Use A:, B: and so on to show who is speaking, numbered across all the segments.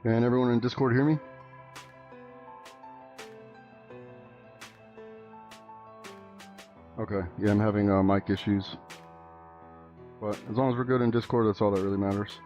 A: Can everyone in Discord hear me? Okay, yeah, I'm having mic issues. But as long as we're good in Discord, that's all that really matters.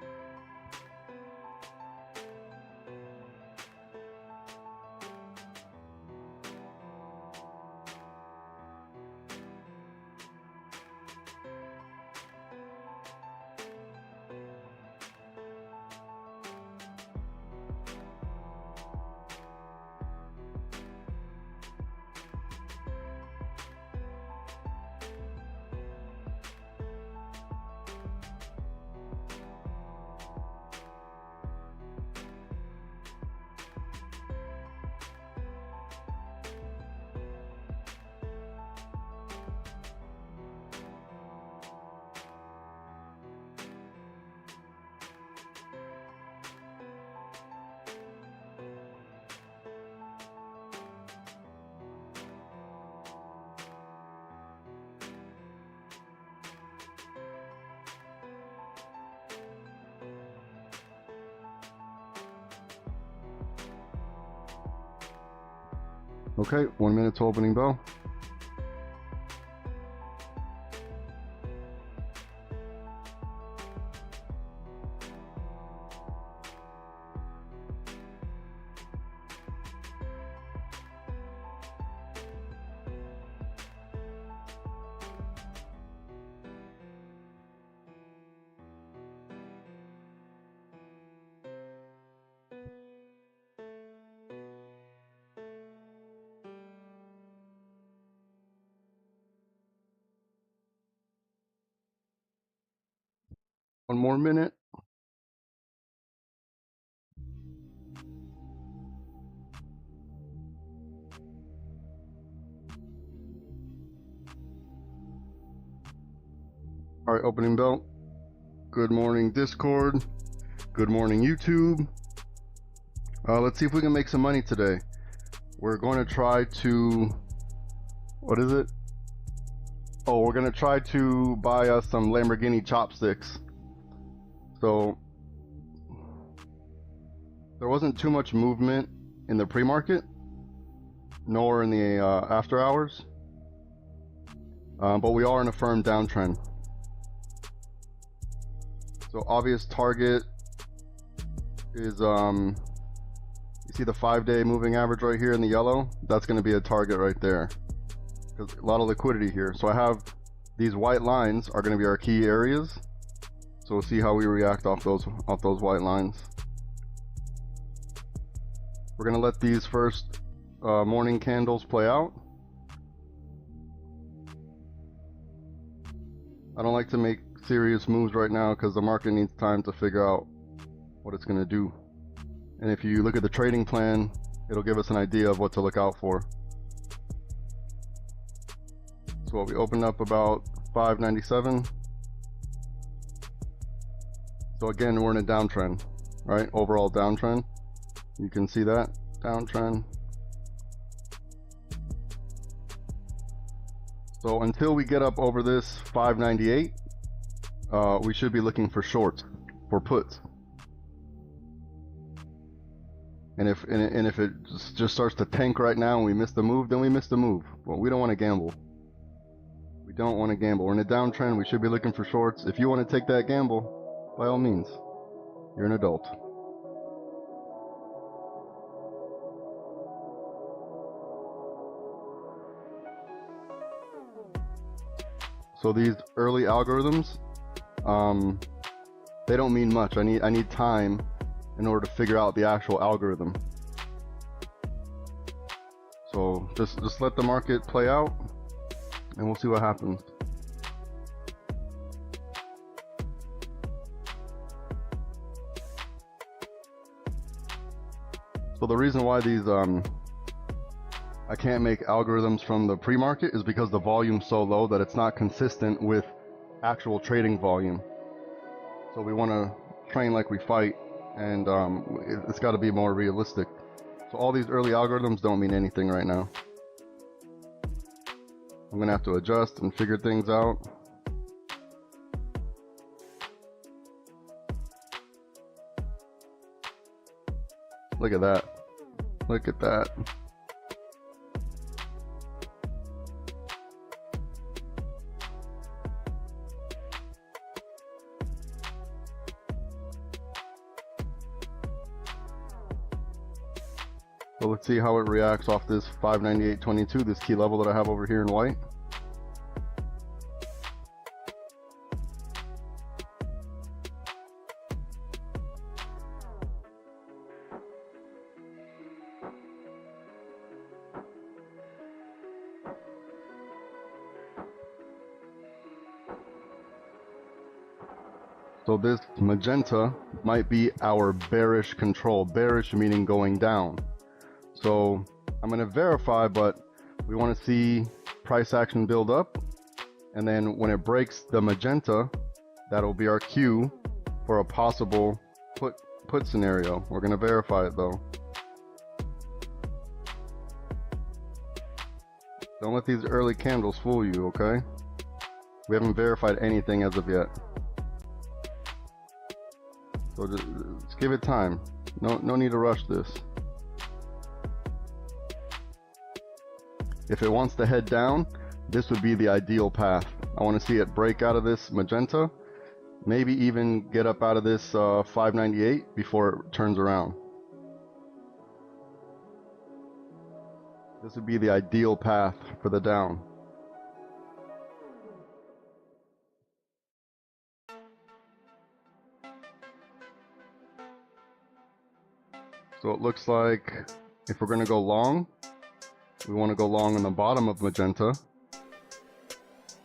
A: Okay, 1 minute to opening bell. One more minute. All right, opening bell. Good morning, Discord. Good morning, YouTube. Let's see if we can make some money today. We're going to try to, what is it? Oh, we're going to try to buy us some Lamborghini chopsticks. So there wasn't too much movement in the pre-market, nor in the after hours, but we are in a firm downtrend. So obvious target is, you see the 5-day moving average right here in the yellow? That's going to be a target right there, because a lot of liquidity here. So I have these white lines are going to be our key areas. So we'll see how we react off those white lines. We're going to let these first morning candles play out. I don't like to make serious moves right now because the market needs time to figure out what it's going to do. And if you look at the trading plan, it'll give us an idea of what to look out for. So we opened up about 597. So again, we're in a downtrend, right? Overall downtrend. You can see that downtrend. So until we get up over this 598, we should be looking for shorts, for puts. And if it just starts to tank right now and we miss the move, then we miss the move. Well, we don't want to gamble. We don't want to gamble. We're in a downtrend. We should be looking for shorts. If you want to take that gamble, by all means, you're an adult. So these early algorithms, they don't mean much. I need time in order to figure out the actual algorithm. So just let the market play out, and we'll see what happens. So the reason why these I can't make algorithms from the pre-market is because the volume's so low that it's not consistent with actual trading volume. So we want to train like we fight, and it's got to be more realistic. So all these early algorithms don't mean anything right now. I'm gonna have to adjust and figure things out. Look at that. Look at that. So let's see how it reacts off this 598.22, this key level that I have over here in white. So this magenta might be our bearish control. Bearish meaning going down. So I'm going to verify, but we want to see price action build up. And then when it breaks the magenta, that'll be our cue for a possible put scenario. We're going to verify it though. Don't let these early candles fool you, okay? We haven't verified anything as of yet. So just give it time. No need to rush this. If it wants to head down, this would be the ideal path. I want to see it break out of this magenta, maybe even get up out of this 598 before it turns around. This would be the ideal path for the down. So it looks like if we're going to go long, we want to go long on the bottom of magenta.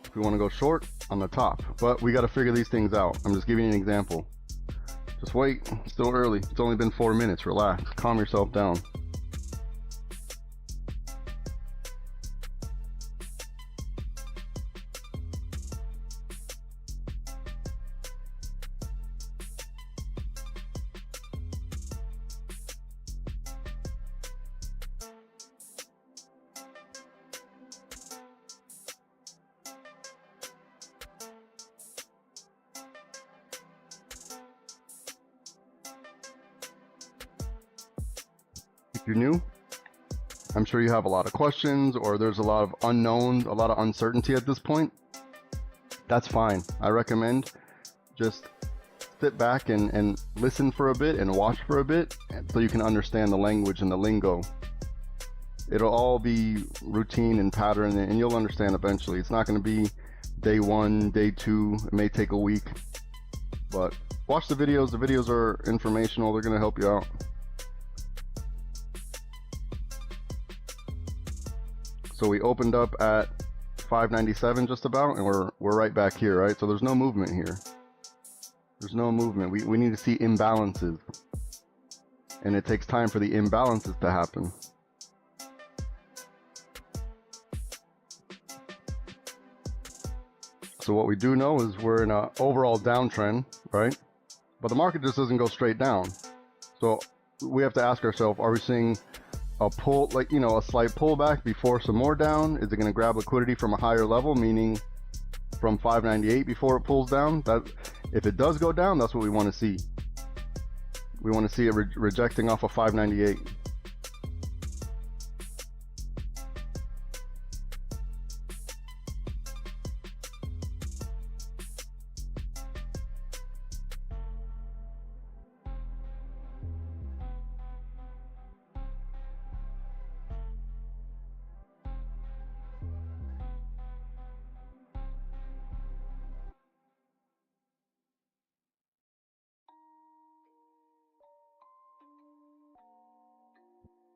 A: If we want to go short, on the top. But we got to figure these things out. I'm just giving you an example. Just wait. It's still early. It's only been 4 minutes. Relax. Calm yourself down. If you're new, I'm sure you have a lot of questions or there's a lot of unknowns, a lot of uncertainty at this point. That's fine. I recommend just sit back and listen for a bit and watch for a bit so you can understand the language and the lingo. It'll all be routine and pattern and you'll understand eventually. It's not going to be day one, day two. It may take a week, but watch the videos. The videos are informational. They're going to help you out. So we opened up at 597 just about, and we're right back here, right? So there's no movement here. There's no movement. We need to see imbalances. And it takes time for the imbalances to happen. So what we do know is we're in an overall downtrend, right? But the market just doesn't go straight down. So we have to ask ourselves, are we seeing a pull, like, you know, a slight pullback before some more down? Is it going to grab liquidity from a higher level, meaning from 598 before it pulls down? That if it does go down, that's what we want to see. We want to see it rejecting off of 598.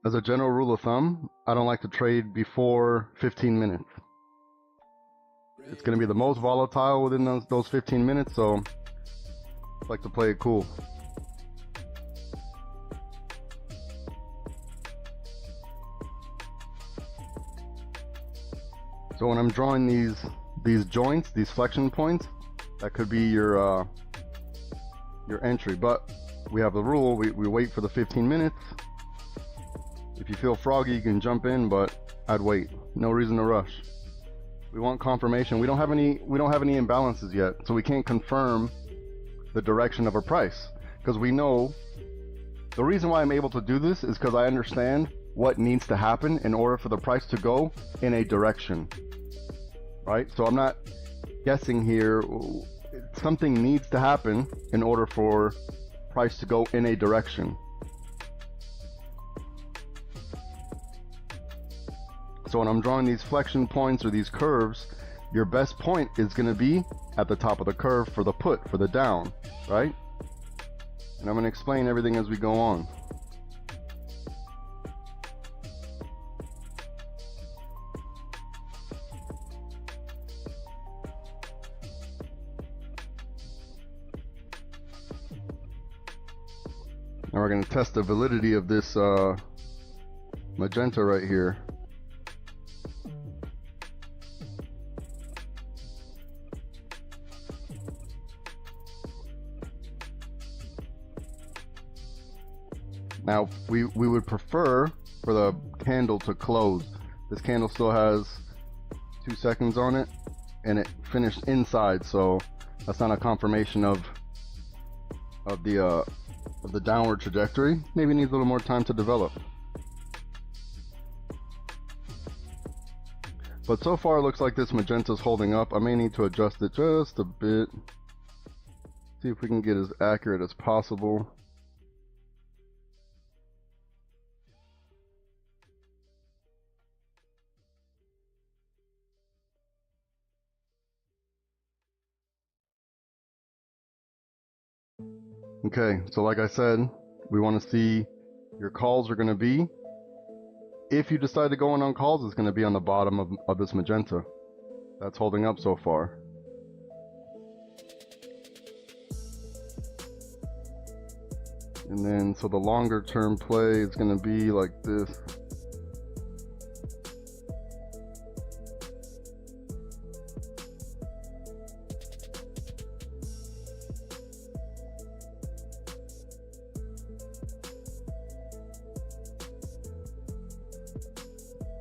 A: As a general rule of thumb, I don't like to trade before 15 minutes. It's going to be the most volatile within those 15 minutes, so I like to play it cool. So when I'm drawing these joints, these flexion points, that could be your entry. But we have the rule, we wait for the 15 minutes. If you feel froggy, you can jump in, but I'd wait. No reason to rush. We want confirmation. We don't have any imbalances yet, so we can't confirm the direction of a price because we know The reason why I'm able to do this is because I understand what needs to happen in order for the price to go in a direction, right? So I'm not guessing here. Something needs to happen in order for price to go in a direction. So when I'm drawing these flexion points or these curves, your best point is going to be at the top of the curve for the put, for the down, right? And I'm going to explain everything as we go on. Now we're going to test the validity of this magenta right here. Now, we would prefer for the candle to close. This candle still has 2 seconds on it, and it finished inside, so that's not a confirmation of the downward trajectory. Maybe it needs a little more time to develop. But so far, it looks like this magenta is holding up. I may need to adjust it just a bit. See if we can get as accurate as possible. Okay, so like I said, we want to see your calls are going to be, if you decide to go in on calls, it's going to be on the bottom of this magenta. That's holding up so far. And then, so the longer term play is going to be like this.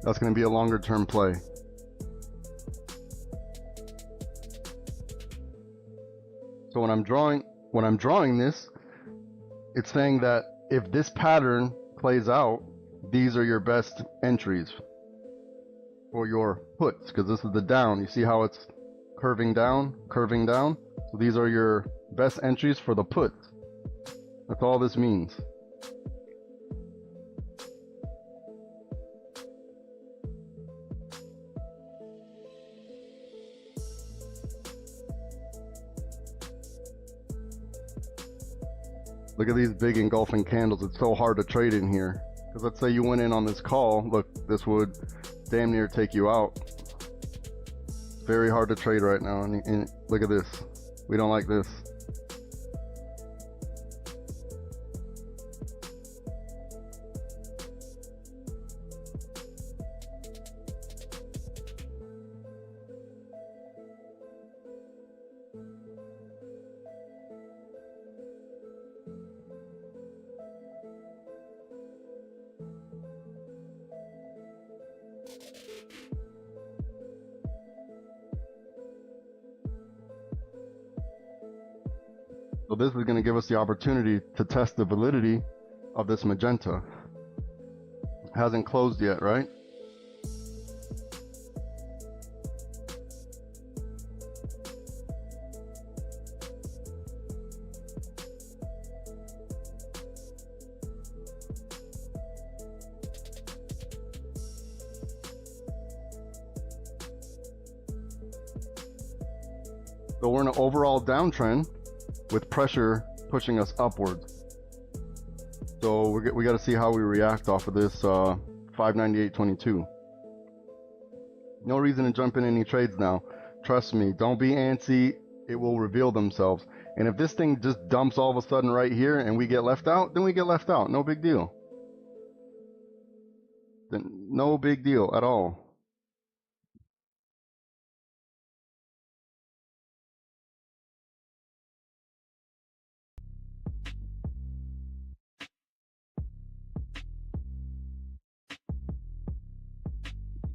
A: That's going to be a longer term play. So when I'm drawing this, it's saying that if this pattern plays out, these are your best entries for your puts, because this is the down. You see how it's curving down, curving down? So these are your best entries for the puts. That's all this means. Look at these big engulfing candles. It's so hard to trade in here. Because let's say you went in on this call. Look, this would damn near take you out. Very hard to trade right now. And look at this. We don't like this. So this is going to give us the opportunity to test the validity of this magenta. It hasn't closed yet, right? So we're in an overall downtrend with pressure pushing us upwards. So we got to see how we react off of this 598.22. No reason to jump in any trades now. Trust me, don't be antsy. It will reveal themselves. And if this thing just dumps all of a sudden right here and we get left out, then we get left out. No big deal. Then no big deal at all.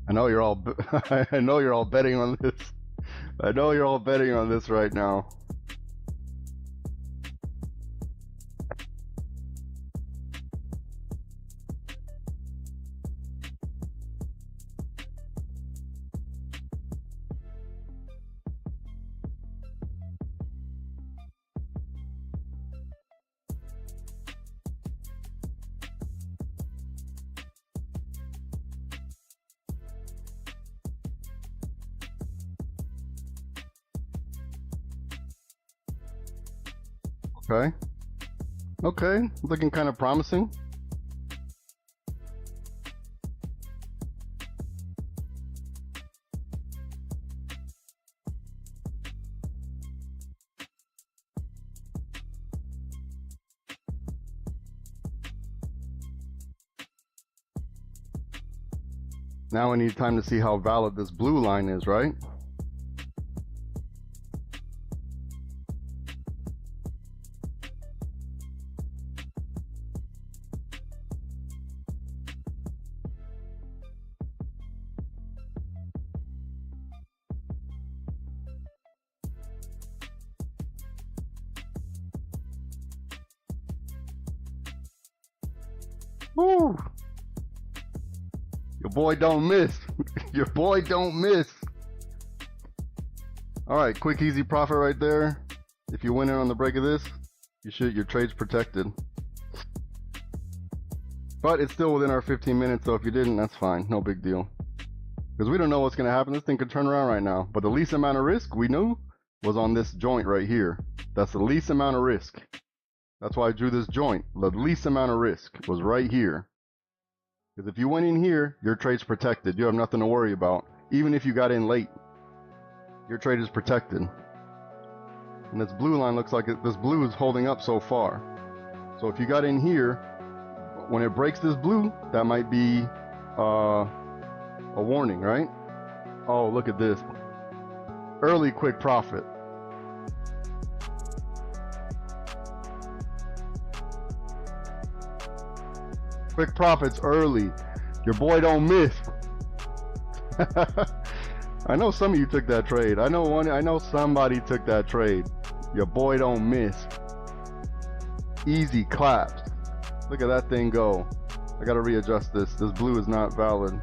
A: I know you're all I know you're all betting on this. I know you're all betting on this right now. Okay, looking kind of promising. Now we need time to see how valid this blue line is, right? Woo! Your boy don't miss. Your boy don't miss. All right, quick, easy profit right there. If you win in on the break of this, your trade's protected. But it's still within our 15 minutes, so if you didn't, that's fine. No big deal. Because we don't know what's going to happen. This thing could turn around right now. But the least amount of risk we knew was on this joint right here. That's the least amount of risk. That's why I drew this joint. The least amount of risk was right here. Because if you went in here, your trade's protected. You have nothing to worry about. Even if you got in late, your trade is protected. And this blue line looks like this blue is holding up so far. So if you got in here, when it breaks this blue, that might be a warning, right? Oh, look at this. Early quick profit. Quick profits early. Your boy don't miss. I know some of you took that trade. I know somebody took that trade. Your boy don't miss. Easy claps. Look at that thing go. I gotta readjust this. This blue is not valid.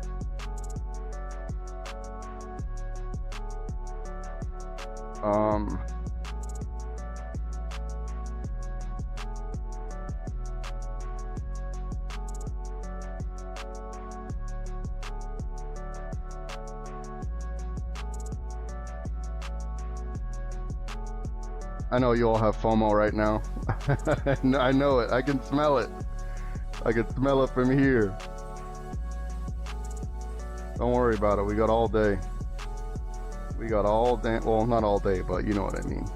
A: I know you all have FOMO right now. I know it. I can smell it. I can smell it from here. Don't worry about it. We got all day. We got all day. Well, not all day, but you know what I mean.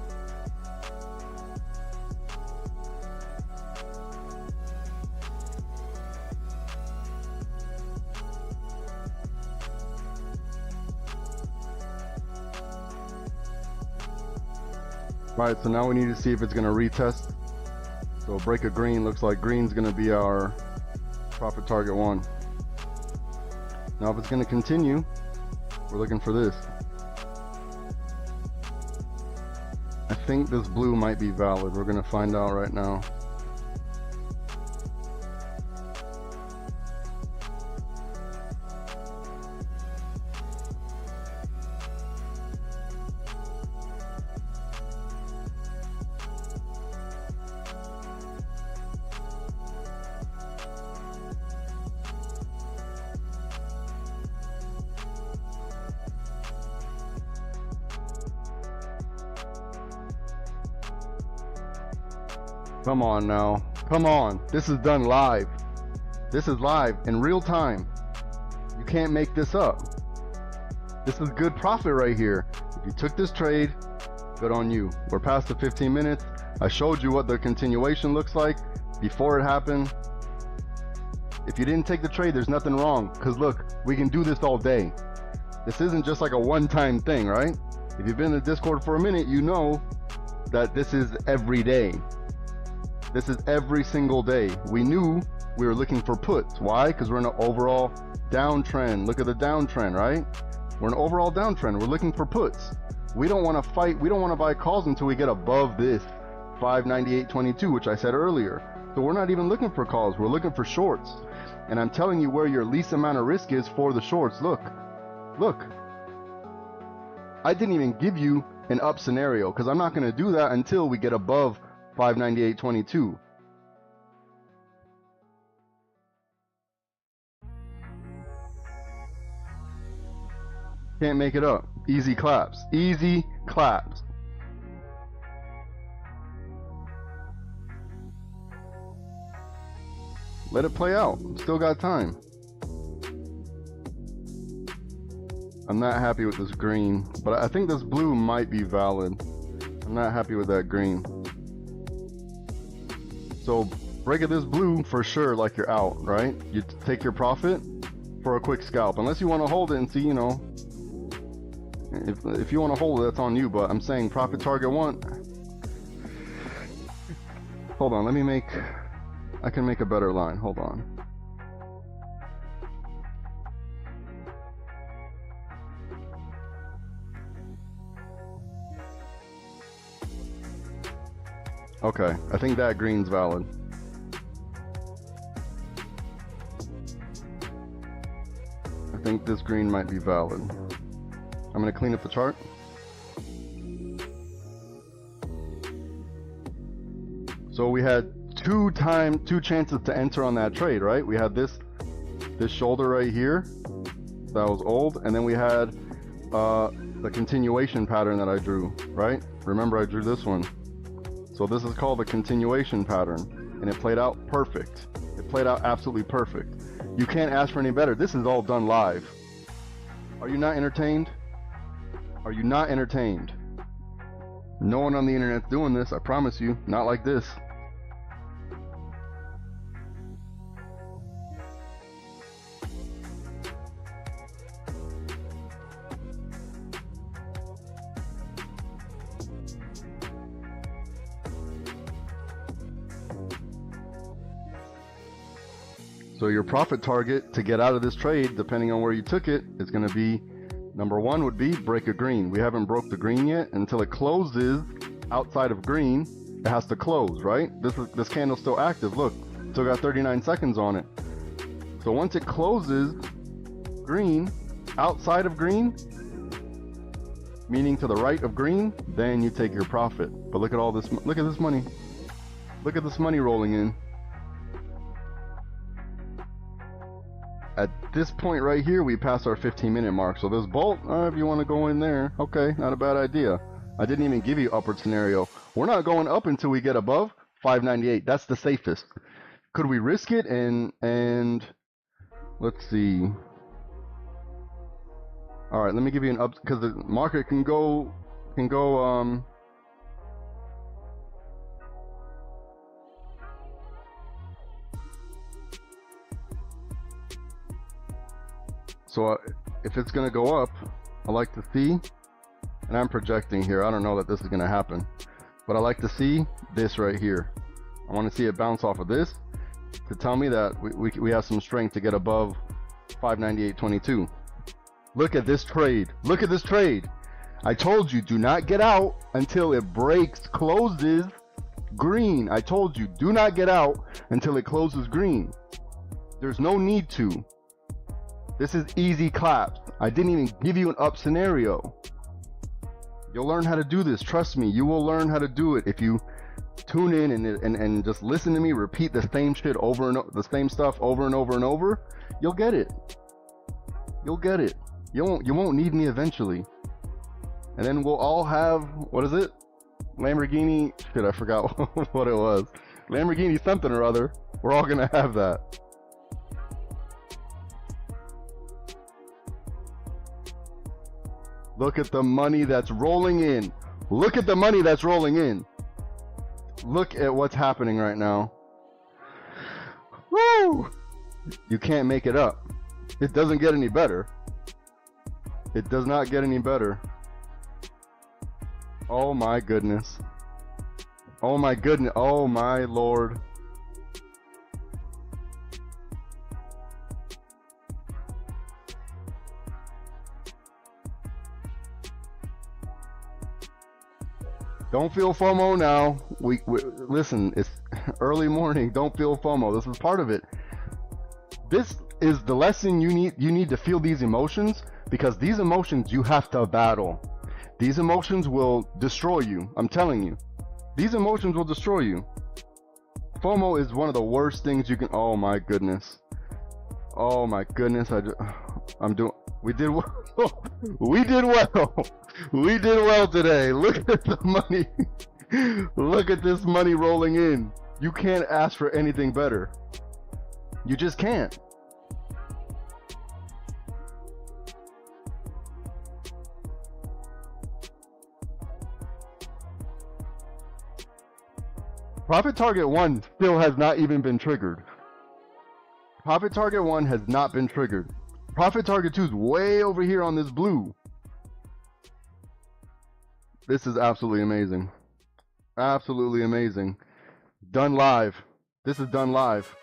A: Alright, so now we need to see if it's going to retest. So break of green, looks like green's going to be our profit target 1. Now if it's going to continue, we're looking for this. I think this blue might be valid. We're going to find out right now. Come on now. Come on. This is done live. This is live in real time. You can't make this up. This is good profit right here. If you took this trade, good on you. We're past the 15 minutes. I showed you what the continuation looks like before it happened. If you didn't take the trade, there's nothing wrong. Because look, we can do this all day. This isn't just like a one-time thing, right? If you've been in the Discord for a minute, you know that this is every day. This is every single day. We knew we were looking for puts. Why? Because we're in an overall downtrend. Look at the downtrend, right? We're in an overall downtrend. We're looking for puts. We don't want to fight. We don't want to buy calls until we get above this 598.22, which I said earlier. So we're not even looking for calls. We're looking for shorts. And I'm telling you where your least amount of risk is for the shorts. Look. Look. I didn't even give you an up scenario because I'm not going to do that until we get above 598.22. Can't make it up. Easy claps. Easy claps. Let it play out. Still got time. I'm not happy with this green, but I think this blue might be valid. I'm not happy with that green. So break of this blue for sure, like you're out, right? You take your profit for a quick scalp, unless you want to hold it and see, you know. If you want to hold it, that's on you. But I'm saying profit target 1. Hold on, let me make. I can make a better line. Hold on. Okay, I think that green's valid. I think this green might be valid. I'm going to clean up the chart. So we had two chances to enter on that trade, right? We had this shoulder right here. That was old. And then we had the continuation pattern that I drew, right? Remember, I drew this one. So this is called the continuation pattern, and it played out perfect. It played out absolutely perfect. You can't ask for any better. This is all done live. Are you not entertained? Are you not entertained? No one on the internet's doing this, I promise you. Not like this. So your profit target to get out of this trade, depending on where you took it, is going to be, number 1 would be break a green. We haven't broke the green yet. Until it closes outside of green, it has to close, right? This candle's still active. Look, still got 39 seconds on it. So once it closes green, outside of green, meaning to the right of green, then you take your profit. But look at all this. Look at this money. Look at this money rolling in. At this point right here, we passed our 15-minute mark. So this bolt, if you want to go in there, okay, not a bad idea. I didn't even give you upward scenario. We're not going up until we get above 598. That's the safest. Could we risk it? And let's see. All right, let me give you an up, because the market can go. So if it's going to go up, I like to see, and I'm projecting here, I don't know that this is going to happen, but I like to see this right here. I want to see it bounce off of this to tell me that we have some strength to get above 598.22. Look at this trade. Look at this trade. I told you, do not get out until it breaks, closes green. I told you, do not get out until it closes green. There's no need to. This is easy claps. I didn't even give you an up scenario. You'll learn how to do this. Trust me, you will learn how to do it if you tune in and just listen to me repeat the same shit over and the same stuff over and over and over. You'll get it. You'll get it. You won't need me eventually. And then we'll all have, what is it? Lamborghini, shit, I forgot what it was. Lamborghini something or other. We're all gonna have that. Look at the money that's rolling in. Look at the money that's rolling in. Look at what's happening right now. Woo! You can't make it up. It doesn't get any better. It does not get any better. Oh my goodness. Oh my goodness. Oh my Lord. Don't feel FOMO now. We listen, it's early morning. Don't feel FOMO. This is part of it. This is the lesson you need to feel these emotions, because these emotions you have to battle. These emotions will destroy you. I'm telling you. These emotions will destroy you. FOMO is one of the worst things you can. Oh my goodness. Oh my goodness. We did well. We did well. We did well today. Look at the money. Look at this money rolling in. You can't ask for anything better. You just can't. Profit target 1 still has not even been triggered. Profit target 1 has not been triggered. Profit target 2 is way over here on this blue. This is absolutely amazing. Absolutely amazing. Done live. This is done live.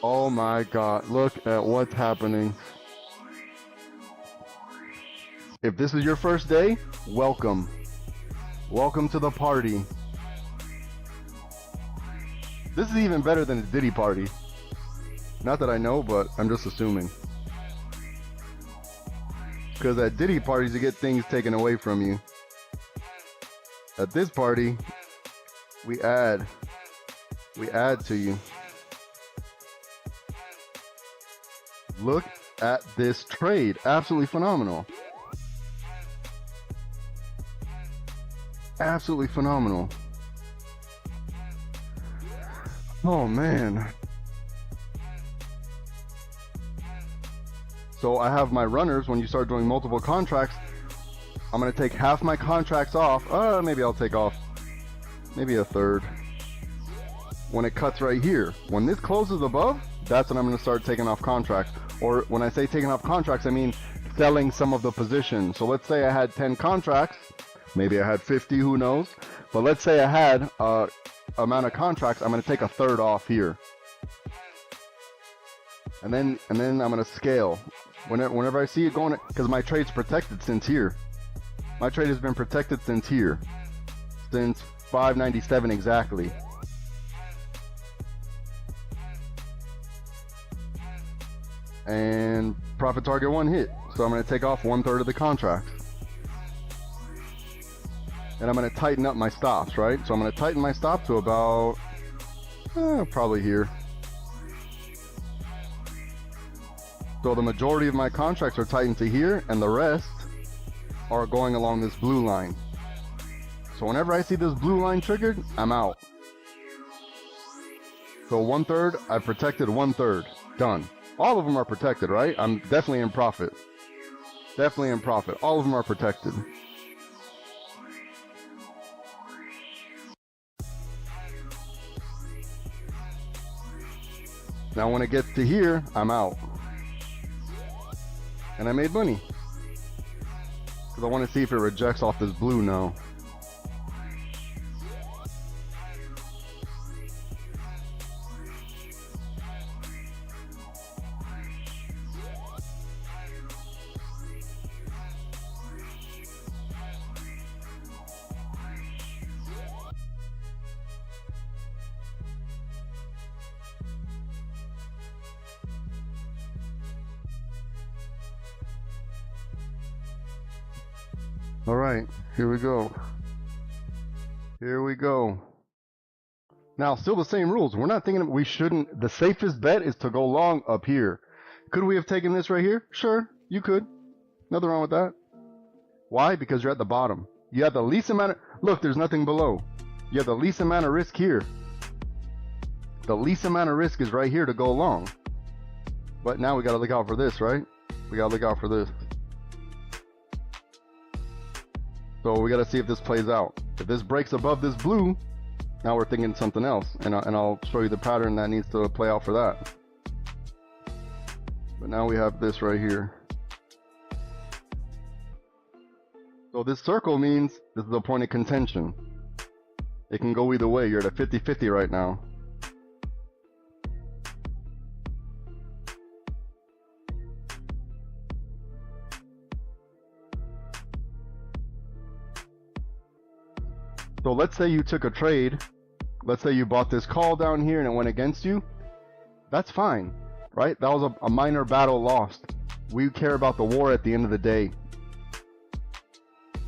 A: Oh my God, look at what's happening. If this is your first day, welcome. Welcome to the party. This is even better than a Diddy party. Not that I know, but I'm just assuming. Because at Diddy parties, you get things taken away from you. At this party, we add to you. Look at this trade. Absolutely phenomenal. Absolutely phenomenal. Oh man. So I have my runners. When you start doing multiple contracts, I'm going to take half my contracts off. Maybe I'll take off maybe a third. When it cuts right here. When this closes above, that's when I'm going to start taking off contracts. Or when I say taking off contracts, I mean selling some of the positions. So let's say I had 10 contracts. Maybe I had 50, who knows? But let's say I had amount of contracts. I'm going to take a third off here. And then I'm going to scale. Whenever I see it going, because my trade's protected since here. My trade has been protected since here. Since 597 exactly. And profit target 1 hit. So I'm going to take off 1/3 of the contract. And I'm going to tighten up my stops, right? So I'm going to tighten my stop to about, probably here. So the majority of my contracts are tightened to here, and the rest are going along this blue line. So whenever I see this blue line triggered, I'm out. So 1/3, I protected 1/3. Done. All of them are protected, right? I'm definitely in profit. Definitely in profit. All of them are protected. Now when it gets to here, I'm out. And I made money. Because I want to see if it rejects off this blue now. All right, here we go. Here we go. Now, still the same rules. We're not thinking we shouldn't. The safest bet is to go long up here. Could we have taken this right here? Sure, you could. Nothing wrong with that. Why? Because you're at the bottom. You have the least amount of, look, there's nothing below. You have the least amount of risk here. The least amount of risk is right here to go long. But now we got to look out for this, right? We got to look out for this. So we got to see if this plays out. If this breaks above this blue, now we're thinking something else. And I'll show you the pattern that needs to play out for that. But now we have this right here. So this circle means this is a point of contention. It can go either way. You're at a 50-50 right now. So let's say you took a trade. Let's say you bought this call down here and it went against you. That's fine, right? That was a minor battle lost. We care about the war at the end of the day.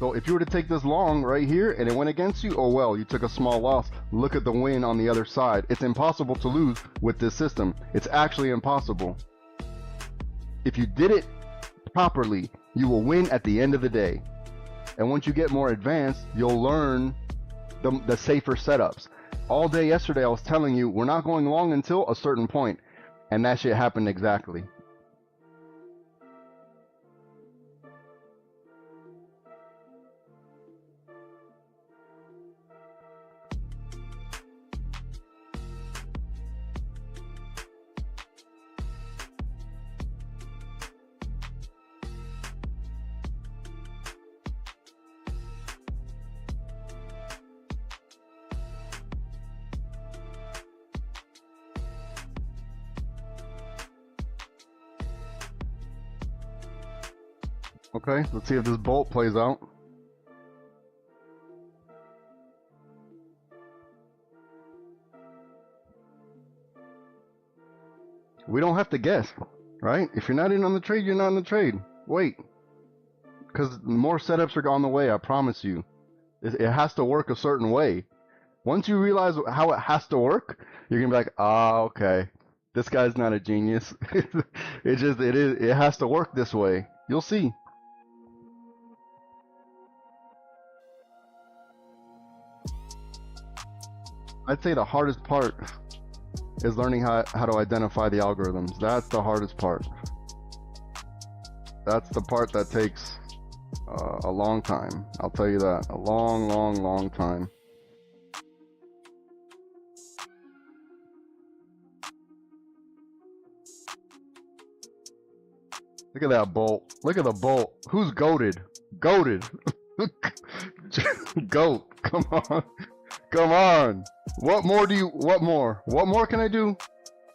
A: So if you were to take this long right here and it went against you, oh well, you took a small loss. Look at the win on the other side. It's impossible to lose with this system. It's actually impossible. If you did it properly, you will win at the end of the day. And once you get more advanced, you'll learn the safer setups. All day yesterday I was telling you we're not going long until a certain point, and that shit happened exactly. Okay, let's see if this bolt plays out. We don't have to guess, right? If you're not in on the trade, you're not in the trade. Wait, because more setups are on the way, I promise you. It has to work a certain way. Once you realize how it has to work, you're gonna be like, ah, okay, this guy's not a genius. It has to work this way. You'll see. I'd say the hardest part is learning how to identify the algorithms. That's the hardest part. That's the part that takes a long time. I'll tell you that. A long, long, long time. Look at that bolt. Look at the bolt. Who's goated? Goated. Goat. Come on. Come on. What more do you, what more? What more can I do?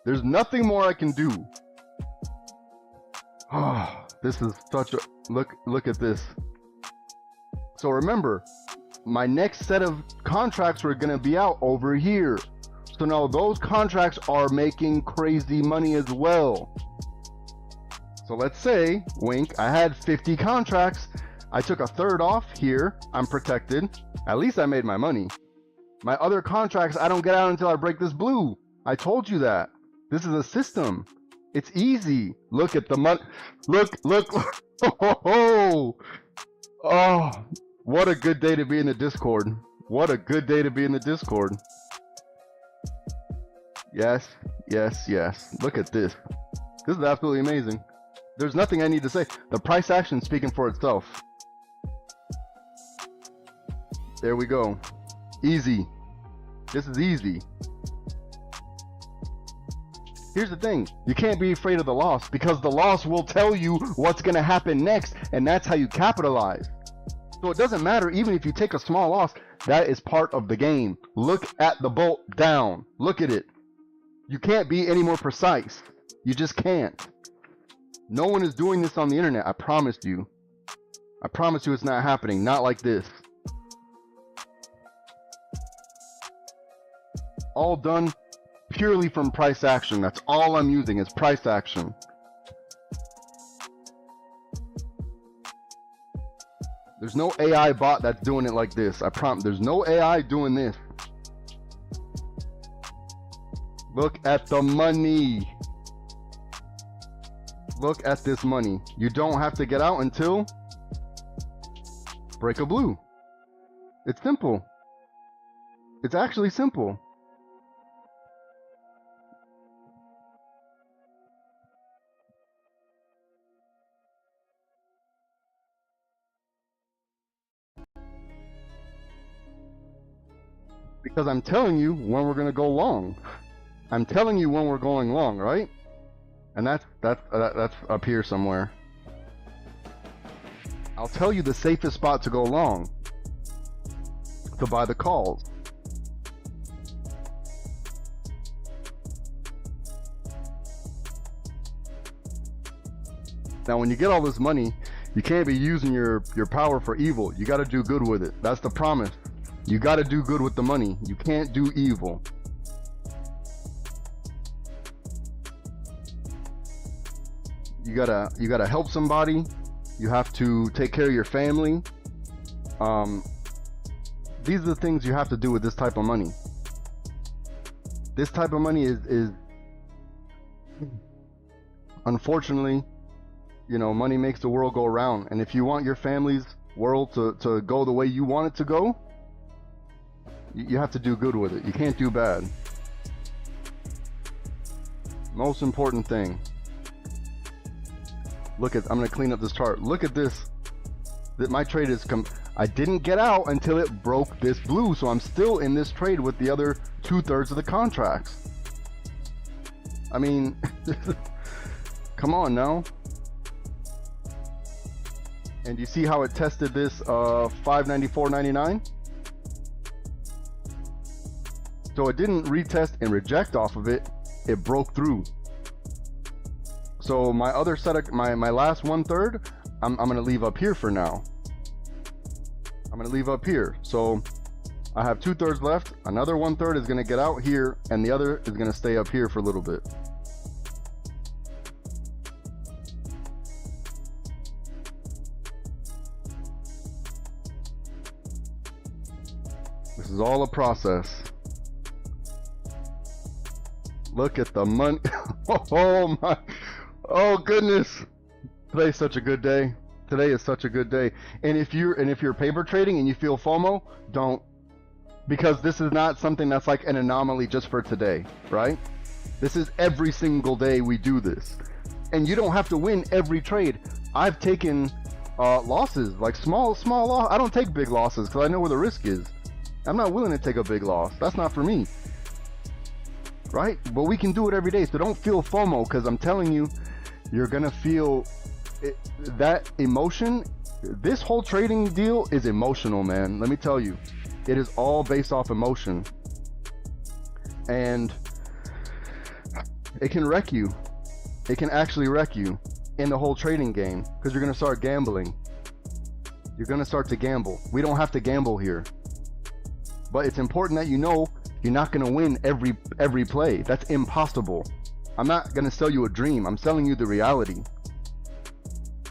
A: There's nothing more I can do. Oh, this is such a, look at this. So remember, my next set of contracts were gonna be out over here. So now those contracts are making crazy money as well. So let's say, wink, I had 50 contracts. I took a third off here. I'm protected. At least I made my money. My other contracts, I don't get out until I break this blue. I told you that. This is a system. It's easy. Look at the money. Look. Oh, what a good day to be in the Discord. What a good day to be in the Discord. Yes. Look at this. This is absolutely amazing. There's nothing I need to say. The price action speaking for itself. There we go. Easy. This is easy. Here's the thing. You can't be afraid of the loss because the loss will tell you what's going to happen next, and that's how you capitalize. So it doesn't matter even if you take a small loss. That is part of the game. Look at the bolt down. Look at it. You can't be any more precise. You just can't. No one is doing this on the internet. I promise you. I promise you it's not happening. Not like this. All done purely from price action. That's all I'm using is price action. There's no AI bot that's doing it like this. I promise. There's no AI doing this. Look at the money. Look at this money. You don't have to get out until break a blue. It's simple. It's actually simple. Because I'm telling you when we're going to go long. I'm telling you when we're going long, right? And that's up here somewhere. I'll tell you the safest spot to go long. To buy the calls. Now when you get all this money, you can't be using your power for evil. You got to do good with it. That's the promise. You got to do good with the money. You can't do evil. You gotta help somebody. You have to take care of your family. These are the things you have to do with this type of money. This type of money is unfortunately, you know, money makes the world go around. And if you want your family's world to go the way you want it to go, you have to do good with it. You can't do bad. Most important thing. Look at, I'm going to clean up this chart. Look at this. That my trade is I didn't get out until it broke this blue, so I'm still in this trade with the other 2/3 of the contracts. I mean, come on now. And you see how it tested this 594.99? So it didn't retest and reject off of it. It broke through. So my other set of my last 1/3, I'm gonna leave up here for now. I'm gonna leave up here. So I have 2/3 left. Another 1/3 is gonna get out here, and the other is gonna stay up here for a little bit. This is all a process. Look at the money. Oh my. Oh goodness. Today's such a good day. Today is such a good day. And if you're paper trading and you feel FOMO, don't, because this is not something that's like an anomaly just for today, right? This is every single day we do this. And you don't have to win every trade. I've taken losses, like small loss. I don't take big losses because I know where the risk is. I'm not willing to take a big loss. That's not for me. Right? But we can do it every day. So don't feel FOMO, because I'm telling you, you're gonna feel that emotion. This whole trading deal is emotional, man. Let me tell you, it is all based off emotion, and it can wreck you. It can actually wreck you in the whole trading game, because you're gonna start gambling. You're gonna start to gamble. We don't have to gamble here, but it's important that you know you're not gonna win every play. That's impossible. I'm not gonna sell you a dream. I'm selling you the reality.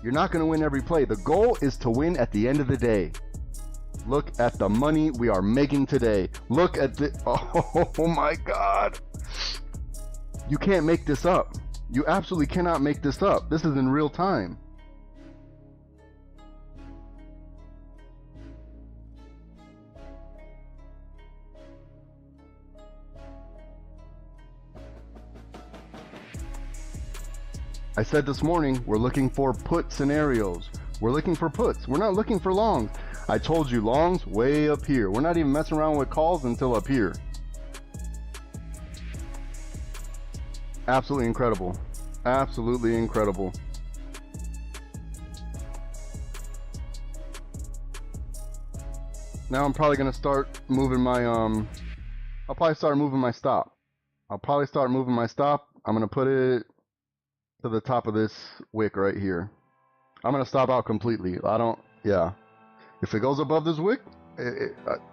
A: You're not gonna win every play. The goal is to win at the end of the day. Look at the money we are making today. Look at the, oh my God. You can't make this up. You absolutely cannot make this up. This is in real time. I said this morning, we're looking for put scenarios. We're looking for puts. We're not looking for longs. I told you longs way up here. We're not even messing around with calls until up here. Absolutely incredible. Absolutely incredible. Now I'm probably gonna start moving my I'll probably start moving my stop. I'm gonna put it to the top of this wick right here. I'm gonna stop out completely. Yeah. If it goes above this wick,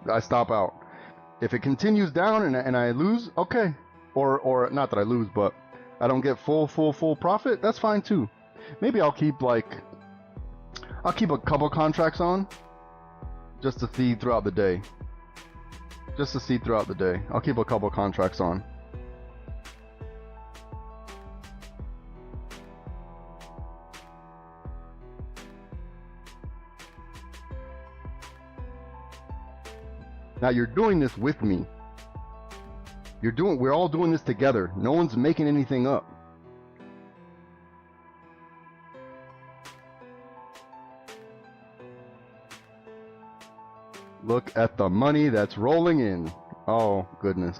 A: I stop out. If it continues down and I lose, okay. Or not that I lose, but I don't get full profit, that's fine too. Maybe I'll keep a couple contracts on just to see throughout the day. I'll keep a couple contracts on. Now you're doing this with me. We're all doing this together. No one's making anything up. Look at the money that's rolling in. Oh, goodness.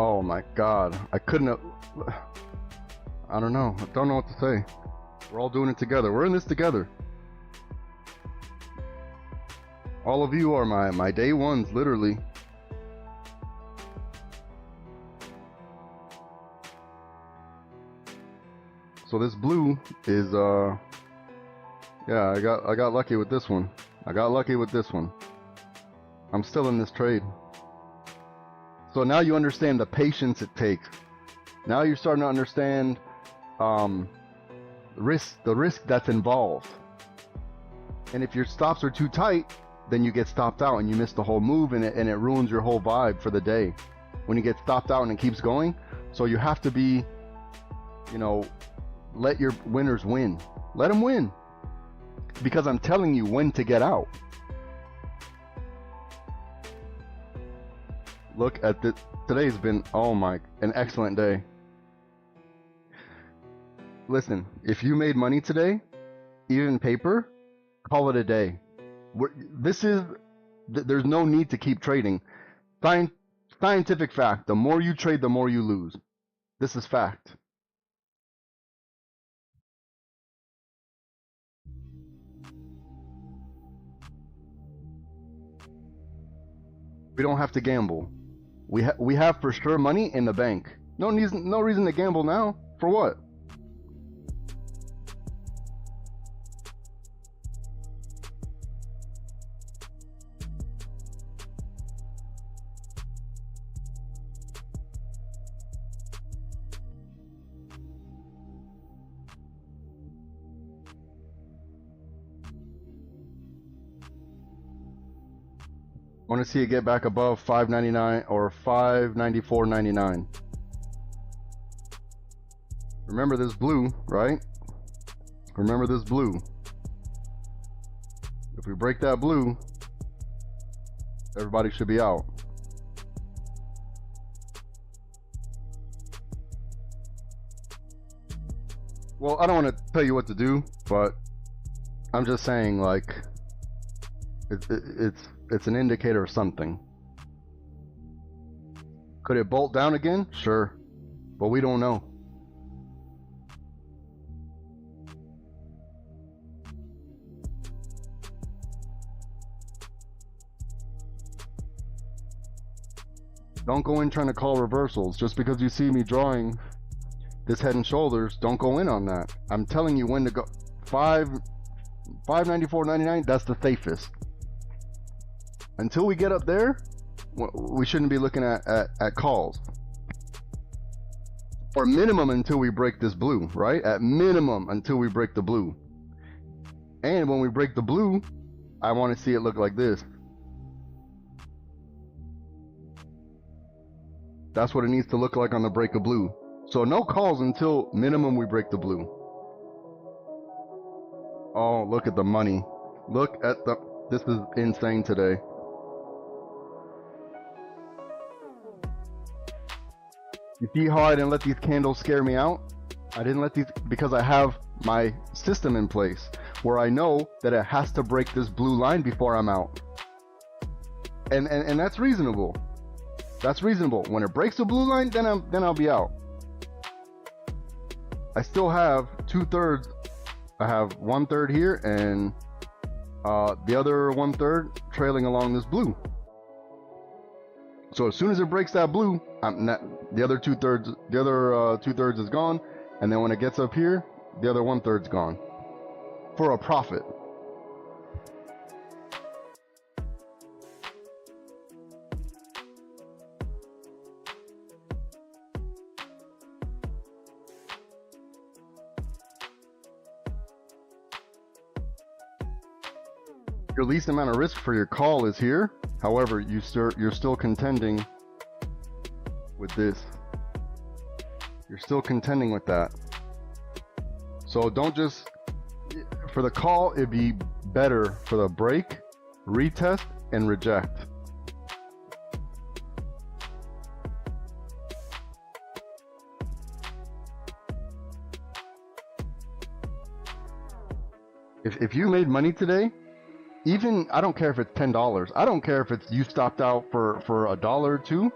A: Oh my God, I couldn't have, I don't know what to say. We're all doing it together. We're in this together. All of you are my day ones, literally. So this blue is yeah, I got lucky with this one. I got lucky with this one. I'm still in this trade. So now you understand the patience it takes. Now you're starting to understand the risk that's involved. And if your stops are too tight, then you get stopped out and you miss the whole move, and it ruins your whole vibe for the day when you get stopped out and it keeps going. So you have to be, you know, let your winners win. Let them win. Because I'm telling you when to get out. Look at this. Today's been, oh my, an excellent day. Listen, if you made money today, even paper, call it a day. There's no need to keep trading. Scientific fact, the more you trade, the more you lose. This is fact. We don't have to gamble. We have for sure money in the bank. No reason to gamble now. For what? I want to see it get back above $5.99 or $5.94.99. Remember this blue, right? Remember this blue. If we break that blue, everybody should be out. Well, I don't want to tell you what to do, but I'm just saying, like, it's an indicator of something. Could it bolt down again? Sure, but we don't know. Don't go in trying to call reversals. Just because you see me drawing this head and shoulders, don't go in on that. I'm telling you when to go. $5.94.99, that's the safest. Until we get up there, we shouldn't be looking at calls. Or minimum until we break this blue, right? At minimum until we break the blue. And when we break the blue, I want to see it look like this. That's what it needs to look like on the break of blue. So no calls until minimum we break the blue. Oh, look at the money. Look at this is insane today. You see how I didn't let these candles scare me out? I didn't let these, because I have my system in place where I know that it has to break this blue line before I'm out. And that's reasonable. That's reasonable. When it breaks the blue line, then I'll be out. I still have 2/3. I have 1/3 here and the other 1/3 trailing along this blue. So as soon as it breaks that blue, the other 2/3 is gone, and then when it gets up here, the other 1/3's gone for a profit. Your least amount of risk for your call is here. However, you're still contending with this. You're still contending with that. So don't just, for the call, it'd be better for the break, retest, and reject. If you made money today, even, I don't care if it's $10. I don't care if it's you stopped out for $1 or $2.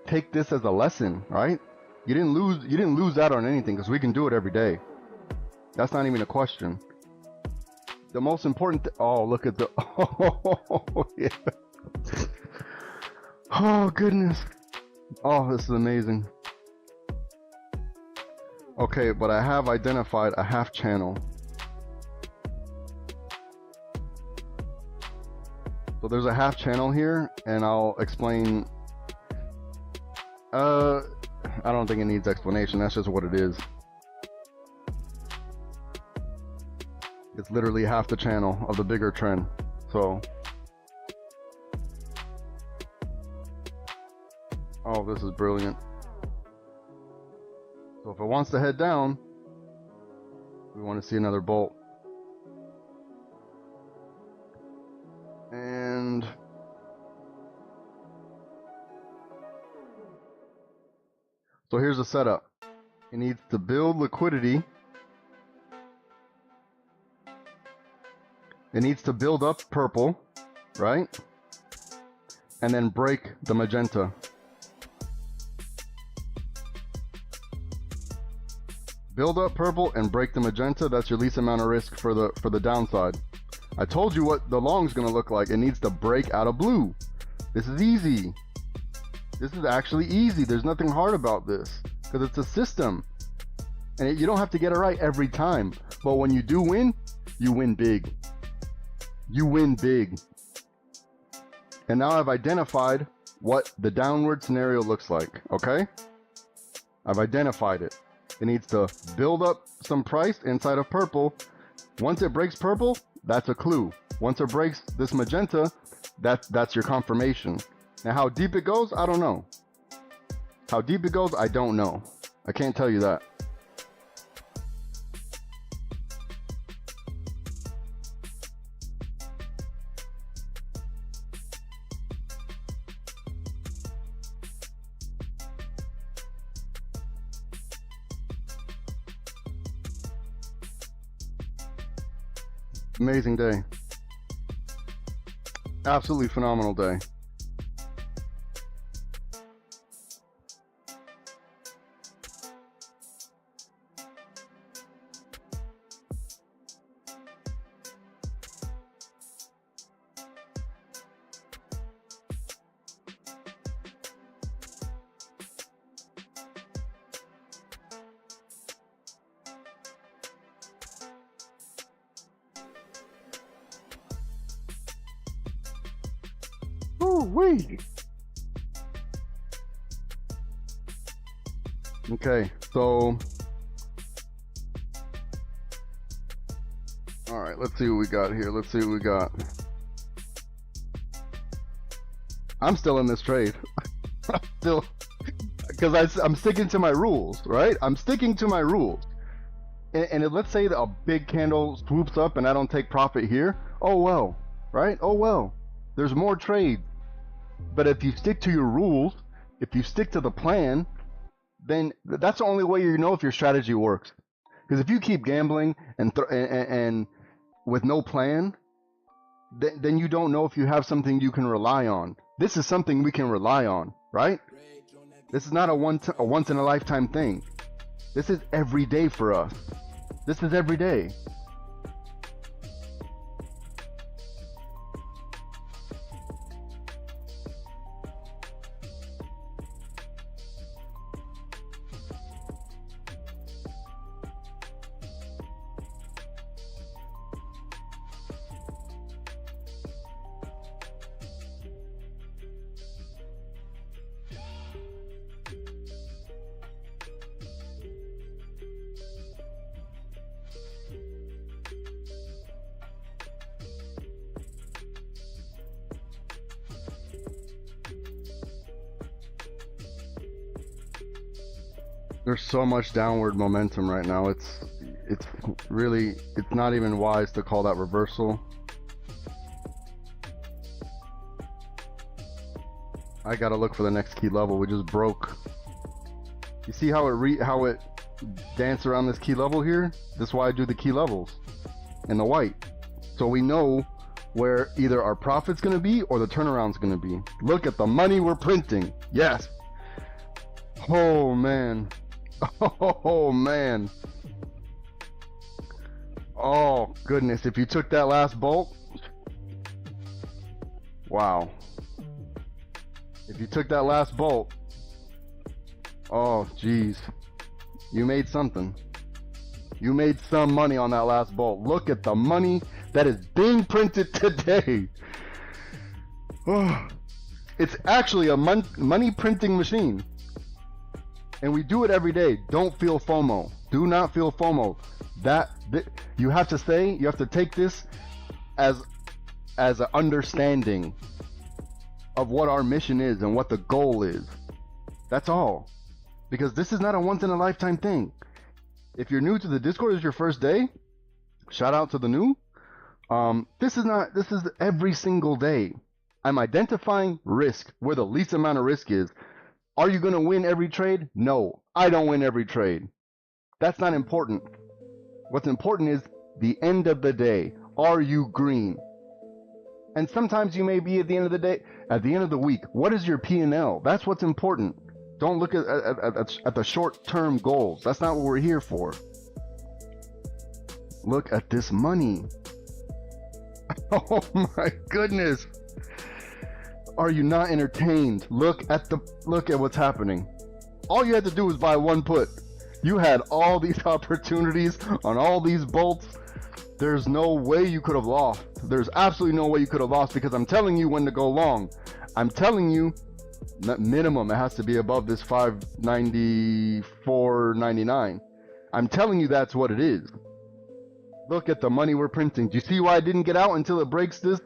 A: Take this as a lesson, right? You didn't lose out on anything because we can do it every day. That's not even a question. The most important oh, look at the oh yeah. Oh goodness. Oh, this is amazing. Okay, but I have identified a half channel. So there's a half channel here, and I'll explain. I don't think it needs explanation. That's just what it is. It's literally half the channel of the bigger trend. So, oh, this is brilliant. So if it wants to head down, we want to see another bolt. And so here's the setup. It needs to build liquidity. It needs to build up purple, right? And then break the magenta. Build up purple and break the magenta. That's your least amount of risk for the downside. I told you what the long's gonna look like. It needs to break out of blue. This is easy. This is actually easy. There's nothing hard about this because it's a system. And you don't have to get it right every time. But when you do win, you win big. You win big. And now I've identified what the downward scenario looks like, okay? I've identified it. It needs to build up some price inside of purple. Once it breaks purple, that's a clue. Once it breaks this magenta, that's your confirmation. Now how deep it goes, I don't know. How deep it goes, I don't know. I can't tell you that. Amazing day. Absolutely phenomenal day. Ooh-wee. Okay, so all right, let's see what we got here. Let's see what we got. I'm still in this trade. I'm still, because I'm sticking to my rules, right? I'm sticking to my rules. And let's say that a big candle swoops up and I don't take profit here. Oh well, right? Oh well. There's more trade. But if you stick to your rules, if you stick to the plan, then that's the only way you know if your strategy works. Because if you keep gambling and with no plan, then you don't know if you have something you can rely on. This is something we can rely on, right? This is not a once in a lifetime thing. This is every day for us. This is every day. There's so much downward momentum right now. It's really, it's not even wise to call that reversal. I gotta look for the next key level. We just broke. You see how it danced around this key level here? This is why I do the key levels in the white. So we know where either our profit's gonna be or the turnaround's gonna be. Look at the money we're printing. Yes. Oh man. Oh man. Oh goodness, if you took that last bolt, wow. If you took that last bolt, oh geez. You made something. You made some money on that last bolt. Look at the money that is being printed today. Oh, it's actually a money printing machine. And we do it every day. Don't feel FOMO. Do not feel FOMO. You have to take this as an understanding of what our mission is and what the goal is. That's all. Because this is not a once in a lifetime thing. If you're new to the Discord, this is your first day, shout out to the new. This is every single day. I'm identifying risk, where the least amount of risk is. Are you going to win every trade? No, I don't win every trade. That's not important. What's important is the end of the day. Are you green? And sometimes you may be at the end of the day, at the end of the week. What is your P&L? That's what's important. Don't look at the short-term goals. That's not what we're here for. Look at this money. Oh my goodness. Are you not entertained? Look at what's happening. All you had to do was buy one put. You had all these opportunities on all these bolts. There's no way you could have lost. There's absolutely no way you could have lost, because I'm telling you when to go long. I'm telling you, minimum, it has to be above this 594.99. I'm telling you that's what it is. Look at the money we're printing. Do you see why I didn't get out until it breaks this?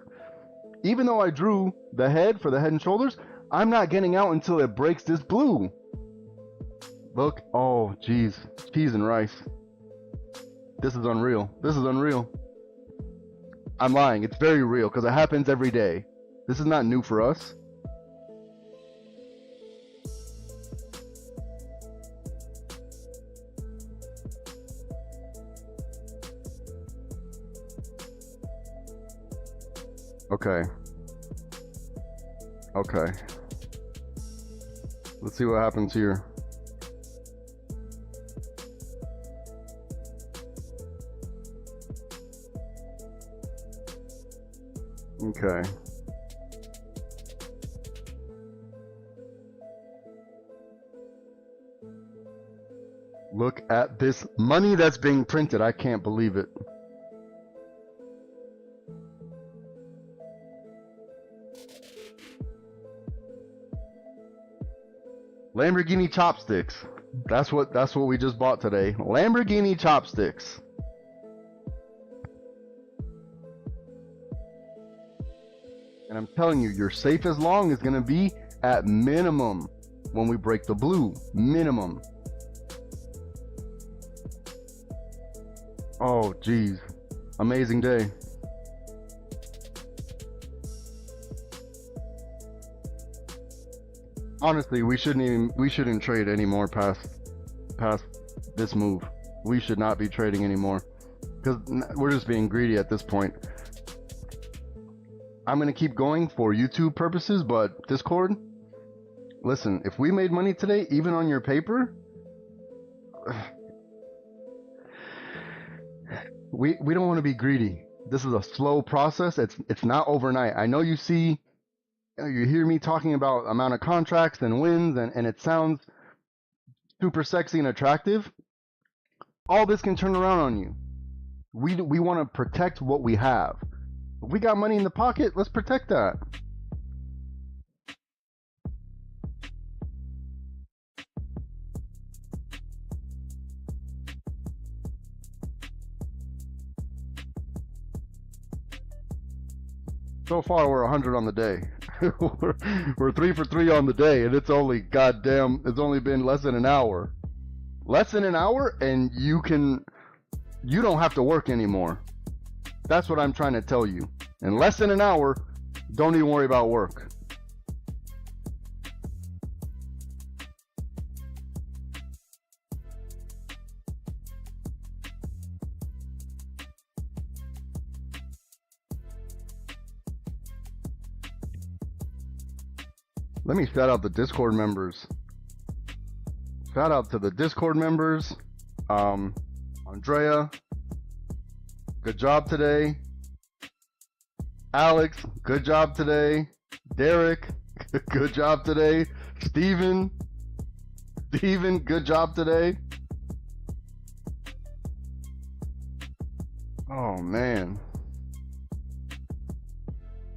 A: Even though I drew the head for the head and shoulders, I'm not getting out until it breaks this blue. Look, oh geez, cheese and rice. This is unreal. This is unreal. I'm lying, it's very real, because it happens every day. This is not new for us. Okay. Okay. Let's see what happens here. Okay. Look at this money that's being printed. I can't believe it. Lamborghini chopsticks. That's what we just bought today. Lamborghini chopsticks. And I'm telling you, your safe as long is going to be at minimum when we break the blue. Minimum. Oh, geez. Amazing day. Honestly, we shouldn't trade anymore past this move. We should not be trading anymore, because we're just being greedy at this point. I'm gonna keep going for YouTube purposes, but Discord, listen, if we made money today, even on your paper, we don't want to be greedy. This is a slow process. It's not overnight. I know you hear me talking about amount of contracts and wins, and it sounds super sexy and attractive. All this can turn around on you. We want to protect what we have. If we got money in the pocket, let's protect that. So far, we're 100 on the day. We're 3 for 3 on the day, and it's only been less than an hour. Less than an hour, and you don't have to work anymore. That's what I'm trying to tell you. In less than an hour, don't even worry about work. Let me shout out the Discord members. Shout out to the Discord members. Andrea, good job today. Alex, good job today. Derek, good job today. Steven, good job today. Oh man.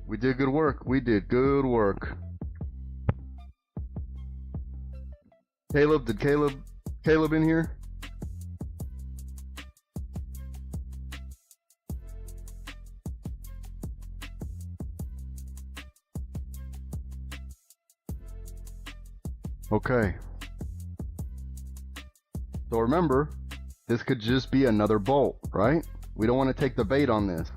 A: We did good work. We did good work. Caleb, did Caleb in here? Okay. So remember, this could just be another bolt, right? We don't want to take the bait on this.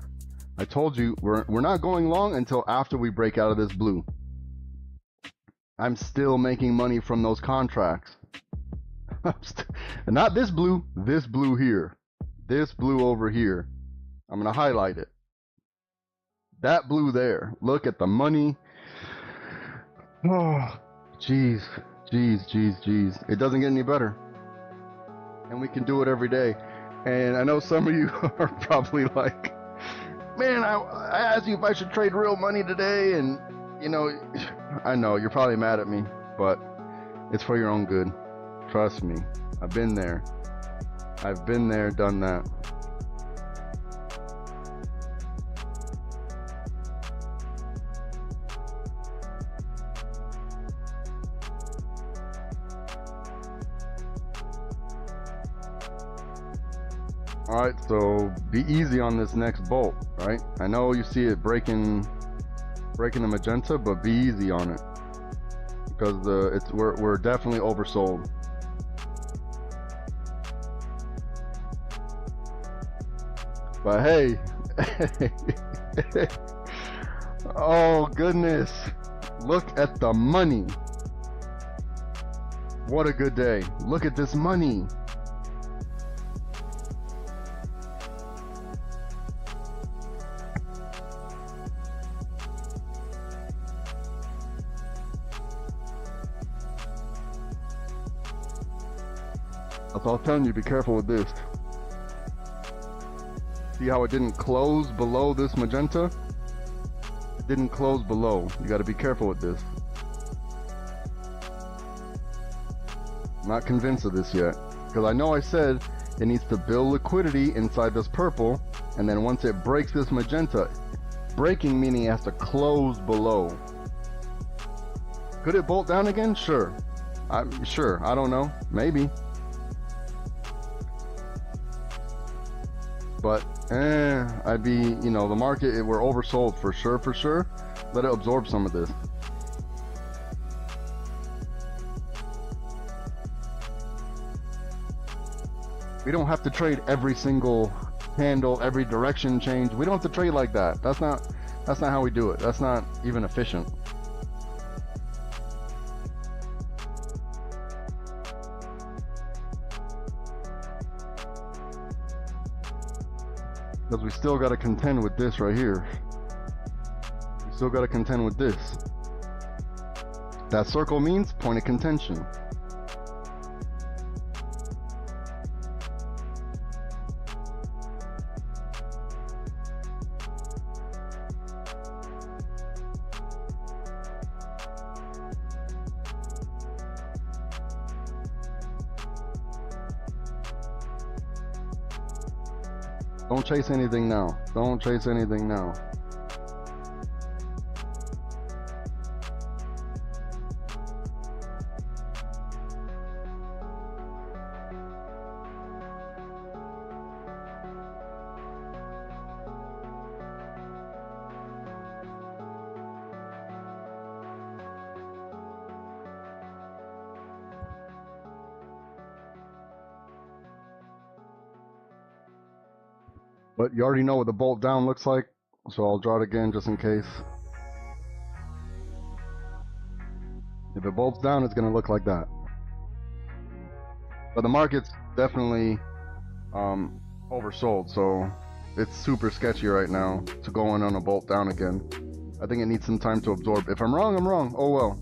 A: I told you we're not going long until after we break out of this blue. I'm still making money from those contracts. Not this blue here. This blue over here. I'm going to highlight it. That blue there. Look at the money. Oh, jeez. Jeez. It doesn't get any better. And we can do it every day. And I know some of you are probably like, man, I asked you if I should trade real money today, and you know, I know you're probably mad at me, but it's for your own good. Trust me. I've been there. I've been there, done that. Alright, so be easy on this next bolt, right? I know you see it breaking the magenta, but be easy on it. Because we're definitely oversold. But hey, oh goodness, look at the money. What a good day. Look at this money. That's all I'm telling you, be careful with this. See how it didn't close below this magenta? It didn't close below. You got to be careful with this. I'm not convinced of this yet. Because I know I said it needs to build liquidity inside this purple. And then once it breaks this magenta, breaking meaning it has to close below. Could it bolt down again? Sure. I'm sure. I don't know. Maybe. But I'd be, you know, the market, we're oversold for sure. Let it absorb some of this. We don't have to trade every single handle, every direction change. We don't have to trade like that. That's not how we do it. That's not even efficient. Because we still got to contend with this right here. We still got to contend with this. That circle means point of contention. Don't chase anything now. Don't chase anything now. But you already know what the bolt down looks like, so I'll draw it again just in case. If it bolts down, it's going to look like that. But the market's definitely oversold, so it's super sketchy right now to go in on a bolt down again. I think it needs some time to absorb. If I'm wrong, I'm wrong. Oh well.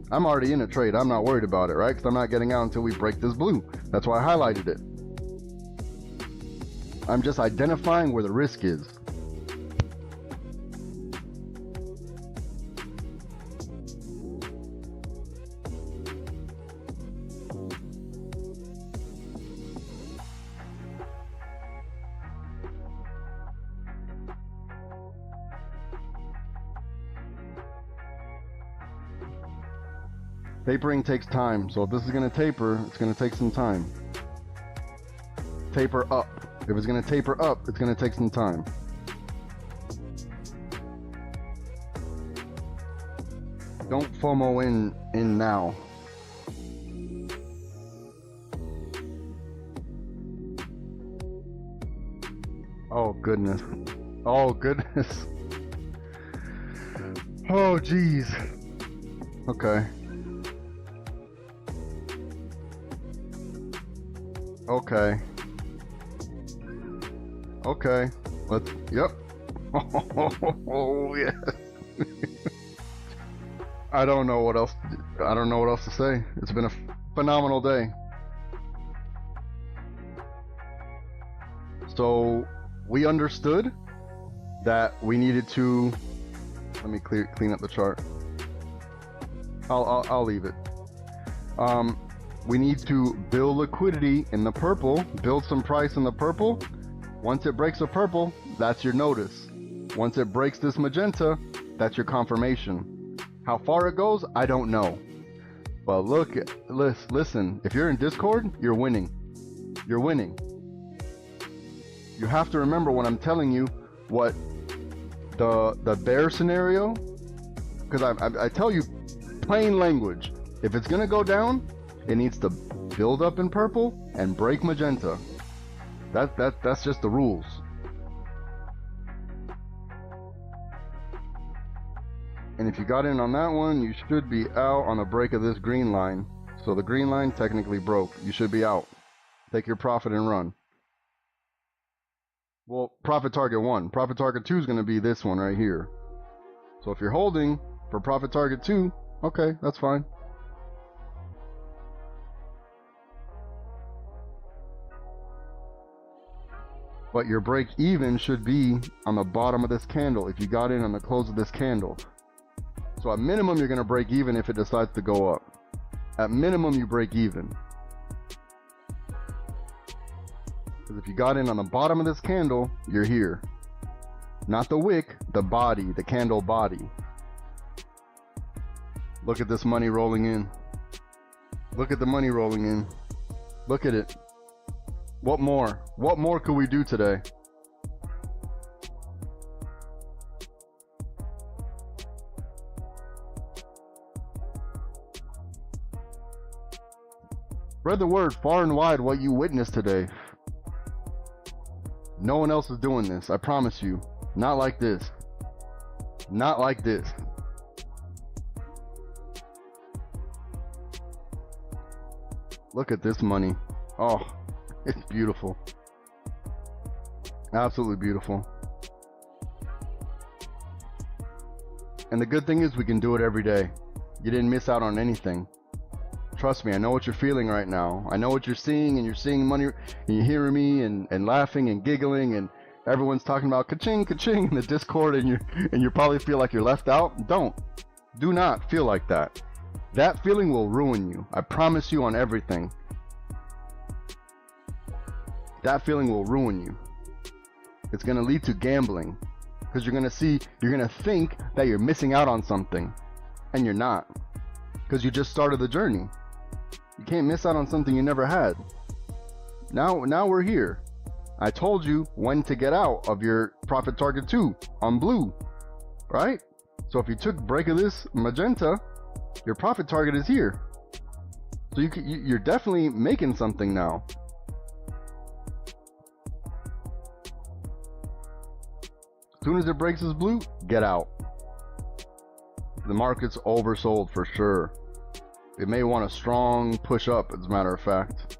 A: I'm already in a trade. I'm not worried about it, right? Because I'm not getting out until we break this blue. That's why I highlighted it. I'm just identifying where the risk is. Tapering takes time, so if this is going to taper, it's going to take some time. Taper up. If it's going to taper up, it's going to take some time. Don't FOMO in now. Oh goodness. Oh goodness. Oh geez. Okay. Okay. Okay. Let's. Yep. Oh yeah. I don't know what else. I don't know what else to say. It's been a phenomenal day. So we understood that we needed to. Let me clean up the chart. I'll leave it. We need to build liquidity in the purple, build some price in the purple. Once it breaks the purple, that's your notice. Once it breaks this magenta, that's your confirmation. How far it goes, I don't know. But look, listen, if you're in Discord, you're winning. You're winning. You have to remember when I'm telling you what the bear scenario, because I tell you plain language, if it's gonna go down, it needs to build up in purple and break magenta. That's just the rules. And if you got in on that one, you should be out on the break of this green line. So the green line technically broke. You should be out. Take your profit and run. Well, profit target 1. Profit target 2 is going to be this one right here. So if you're holding for profit target 2, okay, that's fine. But your break even should be on the bottom of this candle if you got in on the close of this candle. So at minimum, you're going to break even if it decides to go up. At minimum, you break even. Because if you got in on the bottom of this candle, you're here. Not the wick, the body, the candle body. Look at this money rolling in. Look at the money rolling in. Look at it. What more? What more could we do today? Spread the word far and wide what you witnessed today. No one else is doing this, I promise you. Not like this. Not like this. Look at this money. Oh, it's beautiful. Absolutely beautiful. And the good thing is we can do it every day. You didn't miss out on anything. Trust me, I know what you're feeling right now. I know what you're seeing, and you're seeing money, and you're hearing me, and laughing and giggling, and everyone's talking about ka-ching, ka-ching in the Discord, and you probably feel like you're left out. Do not feel like that. That feeling will ruin you. I promise you on everything. That feeling will ruin you. It's gonna lead to gambling, because you're gonna think that you're missing out on something, and you're not, because you just started the journey. You can't miss out on something you never had. Now we're here. I told you when to get out of your profit target 2 on blue, right? So if you took break of this magenta, your profit target is here. So you're definitely making something now. As soon as it breaks this blue, get out. The market's oversold for sure. It may want a strong push up, as a matter of fact.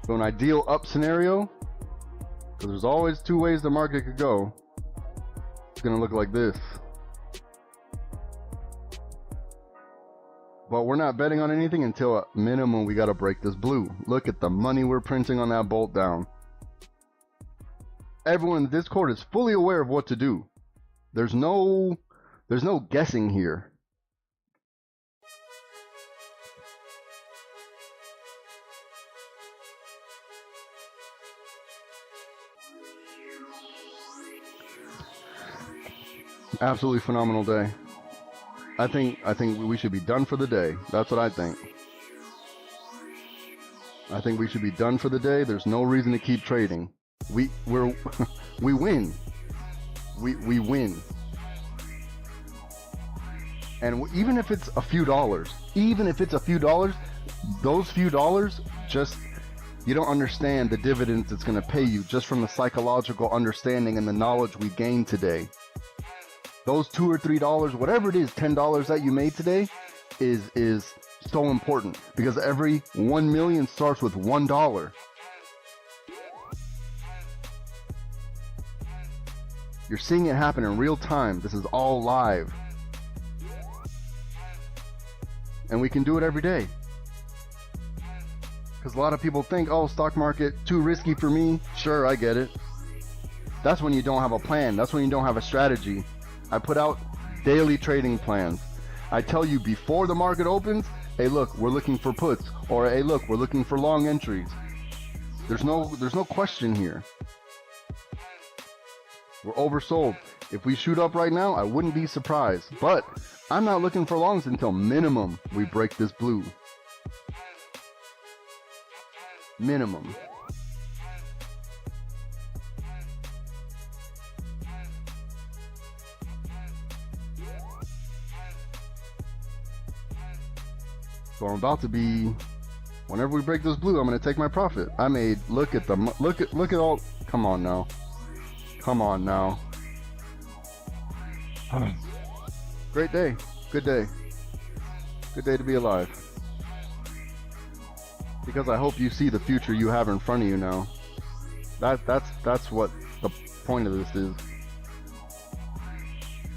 A: So an ideal up scenario, because there's always 2 ways the market could go, it's going to look like this. But we're not betting on anything until at minimum we got to break this blue. Look at the money we're printing on that bolt down. Everyone in Discord is fully aware of what to do. There's no guessing here. Absolutely phenomenal day. I think we should be done for the day. That's what I think. I think we should be done for the day. There's no reason to keep trading. We win. We win. And even if it's a few dollars, those few dollars, just, you don't understand the dividends it's going to pay you just from the psychological understanding and the knowledge we gained today. Those $2 or $3, whatever it is, $10 that you made today is so important, because every 1 million starts with $1. You're seeing it happen in real time. This is all live. And we can do it every day. Because a lot of people think, oh, stock market, too risky for me. Sure, I get it. That's when you don't have a plan. That's when you don't have a strategy. I put out daily trading plans. I tell you before the market opens, hey, look, we're looking for puts. Or, hey, look, we're looking for long entries. There's no question here. We're oversold. If we shoot up right now, I wouldn't be surprised. But I'm not looking for longs until minimum we break this blue. Minimum. So I'm about to be, whenever we break this blue, I'm going to take my profit. I made, look at all, come on now. Come on now. Great day. Good day. Good day to be alive. Because I hope you see the future you have in front of you now. That's what the point of this is.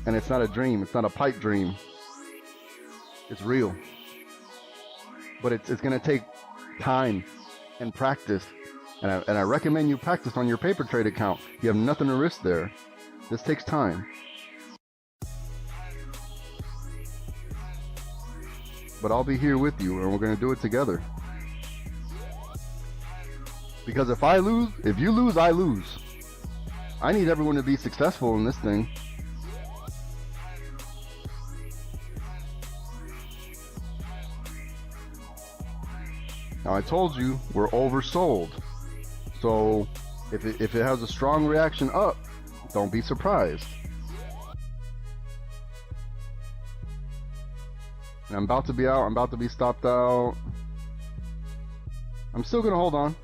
A: And it's not a dream. It's not a pipe dream. It's real. But it's going to take time and practice. And I recommend you practice on your paper trade account. You have nothing to risk there. This takes time. But I'll be here with you, and we're going to do it together. Because if I lose, if you lose, I lose. I need everyone to be successful in this thing. Now I told you we're oversold. So if it has a strong reaction up, don't be surprised. And I'm about to be out. I'm about to be stopped out. I'm still gonna hold on,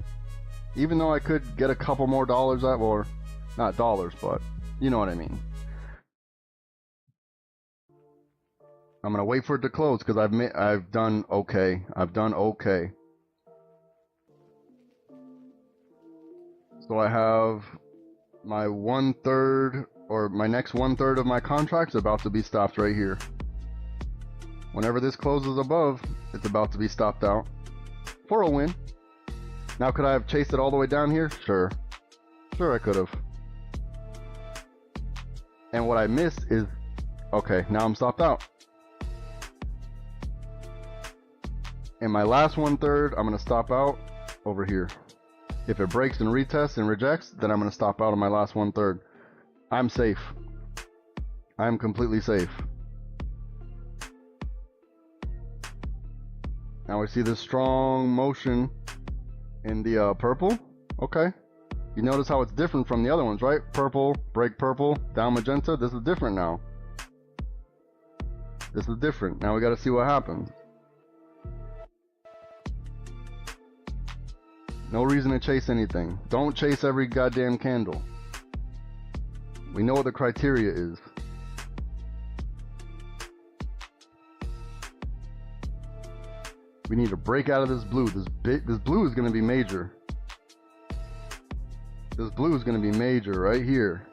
A: even though I could get a couple more dollars out, or not dollars, but you know what I mean. I'm gonna wait for it to close because I've done okay. I've done okay. So I have my 1/3, or my next 1/3 of my contract's about to be stopped right here. Whenever this closes above, it's about to be stopped out for a win. Now, could I have chased it all the way down here? Sure. Sure, I could have. And what I missed is, okay, now I'm stopped out. And my last 1/3, I'm going to stop out over here. If it breaks and retests and rejects, then I'm going to stop out on my last 1/3. I'm safe. I'm completely safe. Now we see this strong motion in the purple. Okay. You notice how it's different from the other ones, right? Purple, break purple, down magenta. This is different now. This is different. Now we got to see what happens. No reason to chase anything. Don't chase every goddamn candle. We know what the criteria is. We need to break out of this blue. This blue is going to be major. This blue is going to be major right here.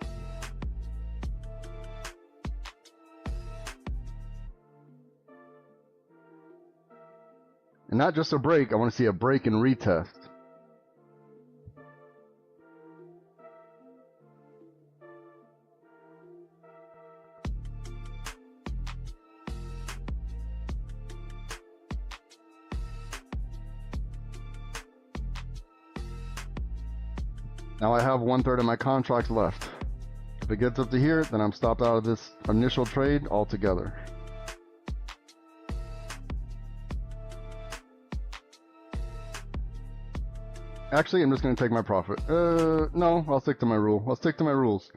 A: And not just a break. I want to see a break and retest. Now I have 1/3 of my contracts left. If it gets up to here, then I'm stopped out of this initial trade altogether. Actually, I'm just going to take my profit. No, I'll stick to my rule. I'll stick to my rules.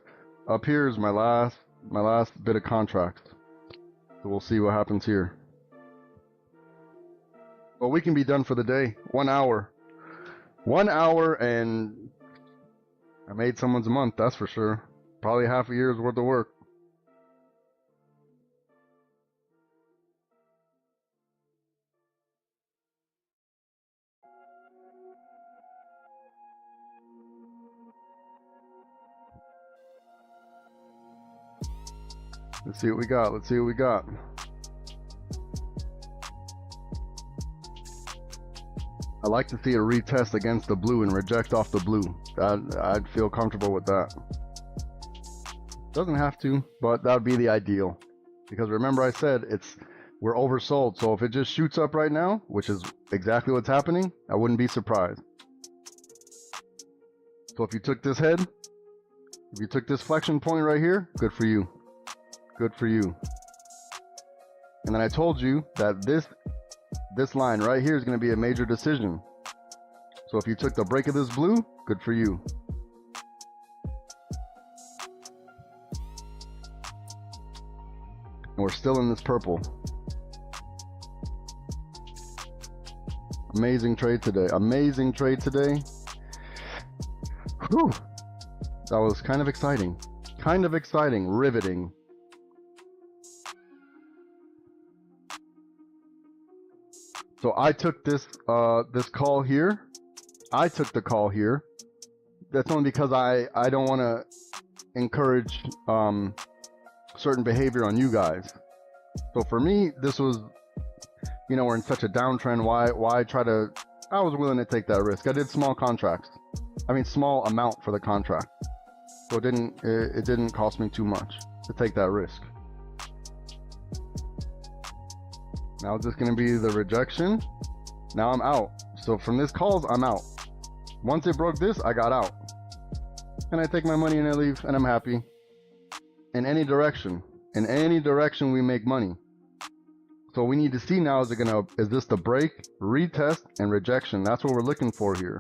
A: Up here is my last bit of contract. So we'll see what happens here. Well, we can be done for the day. 1 hour. 1 hour, and I made someone's month, that's for sure. Probably half a year's worth of work. Let's see what we got. Let's see what we got. I like to see a retest against the blue and reject off the blue. I'd feel comfortable with that. Doesn't have to, but that would be the ideal. Because remember I said we're oversold. So if it just shoots up right now, which is exactly what's happening, I wouldn't be surprised. So if you took this head, if you took this flexion point right here, good for you. Good for you. And then I told you that this line right here is going to be a major decision. So if you took the break of this blue, good for you. And we're still in this purple. Amazing trade today. Amazing trade today. Whew. That was kind of exciting. Kind of exciting. Riveting. So I took this call here. I took the call here. That's only because I don't want to encourage certain behavior on you guys. So for me, this was, you know, we're in such a downtrend. Why try to? I was willing to take that risk. I did small contracts. I mean, small amount for the contract. So it didn't cost me too much to take that risk. Now it's just going to be the rejection. Now I'm out. So from this calls, I'm out. Once it broke this, I got out. And I take my money and I leave, and I'm happy. In any direction we make money. So we need to see now, is this the break, retest, and rejection? That's what we're looking for here.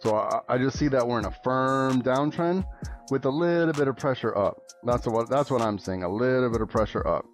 A: So I just see that we're in a firm downtrend with a little bit of pressure up. That's what I'm saying, a little bit of pressure up.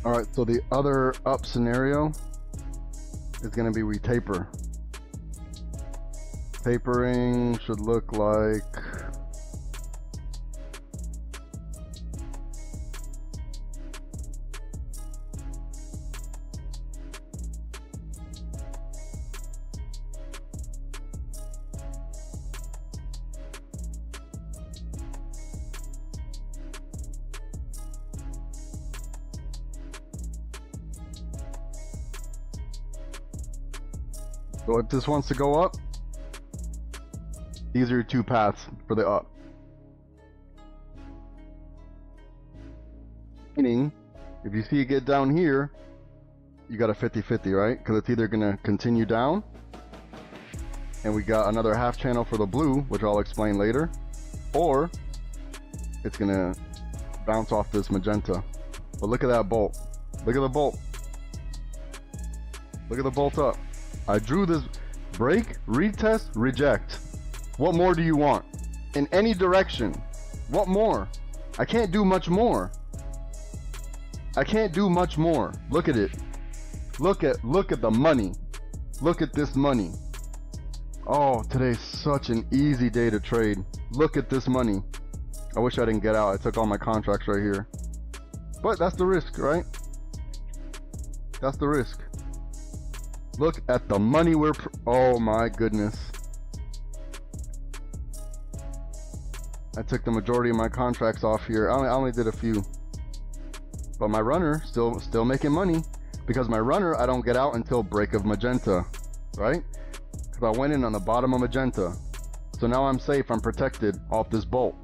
A: All right, so the other up scenario is going to be we taper. Tapering should look like so if this wants to go up, these are your two paths for the up. Meaning, if you see it get down here, you got a 50-50, right? Because it's either going to continue down, and we got another half channel for the blue, which I'll explain later, or it's going to bounce off this magenta. But look at that bolt. Look at the bolt. Look at the bolt up. I drew this break, retest, reject. What more do you want? In any direction. What more? I can't do much more. I can't do much more. Look at it. Look at the money. Look at this money. Oh, today's such an easy day to trade. Look at this money. I wish I didn't get out. I took all my contracts right here. But that's the risk, right? That's the risk. Look at the money oh my goodness. I took the majority of my contracts off here. I only did a few. But my runner still making money, because my runner I don't get out until break of magenta, right? Because I went in on the bottom of magenta. So now I'm safe, I'm protected off this bolt.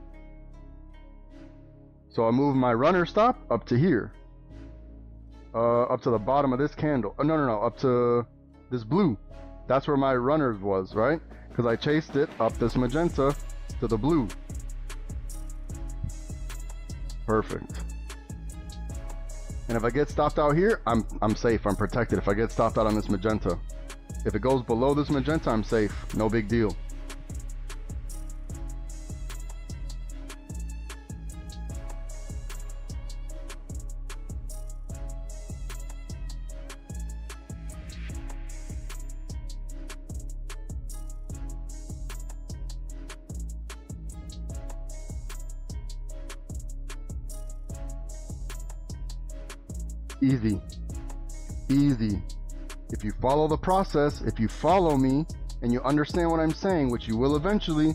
A: So I move my runner stop up to here. Up to the bottom of this candle. Oh, no, up to this blue. That's where my runner was, right? Because I chased it up this magenta to the blue. Perfect. And if I get stopped out here, I'm safe, I'm protected if I get stopped out on this magenta. If it goes below this magenta, I'm safe. No big deal. Easy. Easy. If you follow the process, if you follow me and you understand what I'm saying, which you will eventually,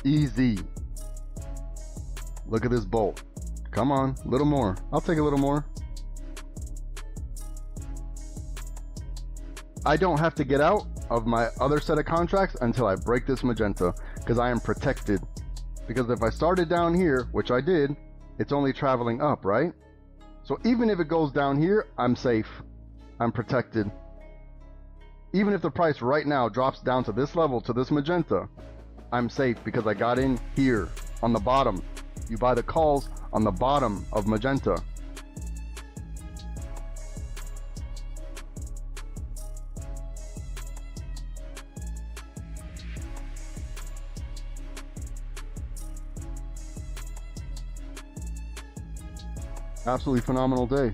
A: easy. Look at this bolt. Come on, a little more. I'll take a little more. I don't have to get out of my other set of contracts until I break this magenta, because I am protected. Because if I started down here, which I did, it's only traveling up, right? So even if it goes down here, I'm safe. I'm protected. Even if the price right now drops down to this level, to this magenta, I'm safe because I got in here on the bottom. You buy the calls on the bottom of magenta. Absolutely phenomenal day.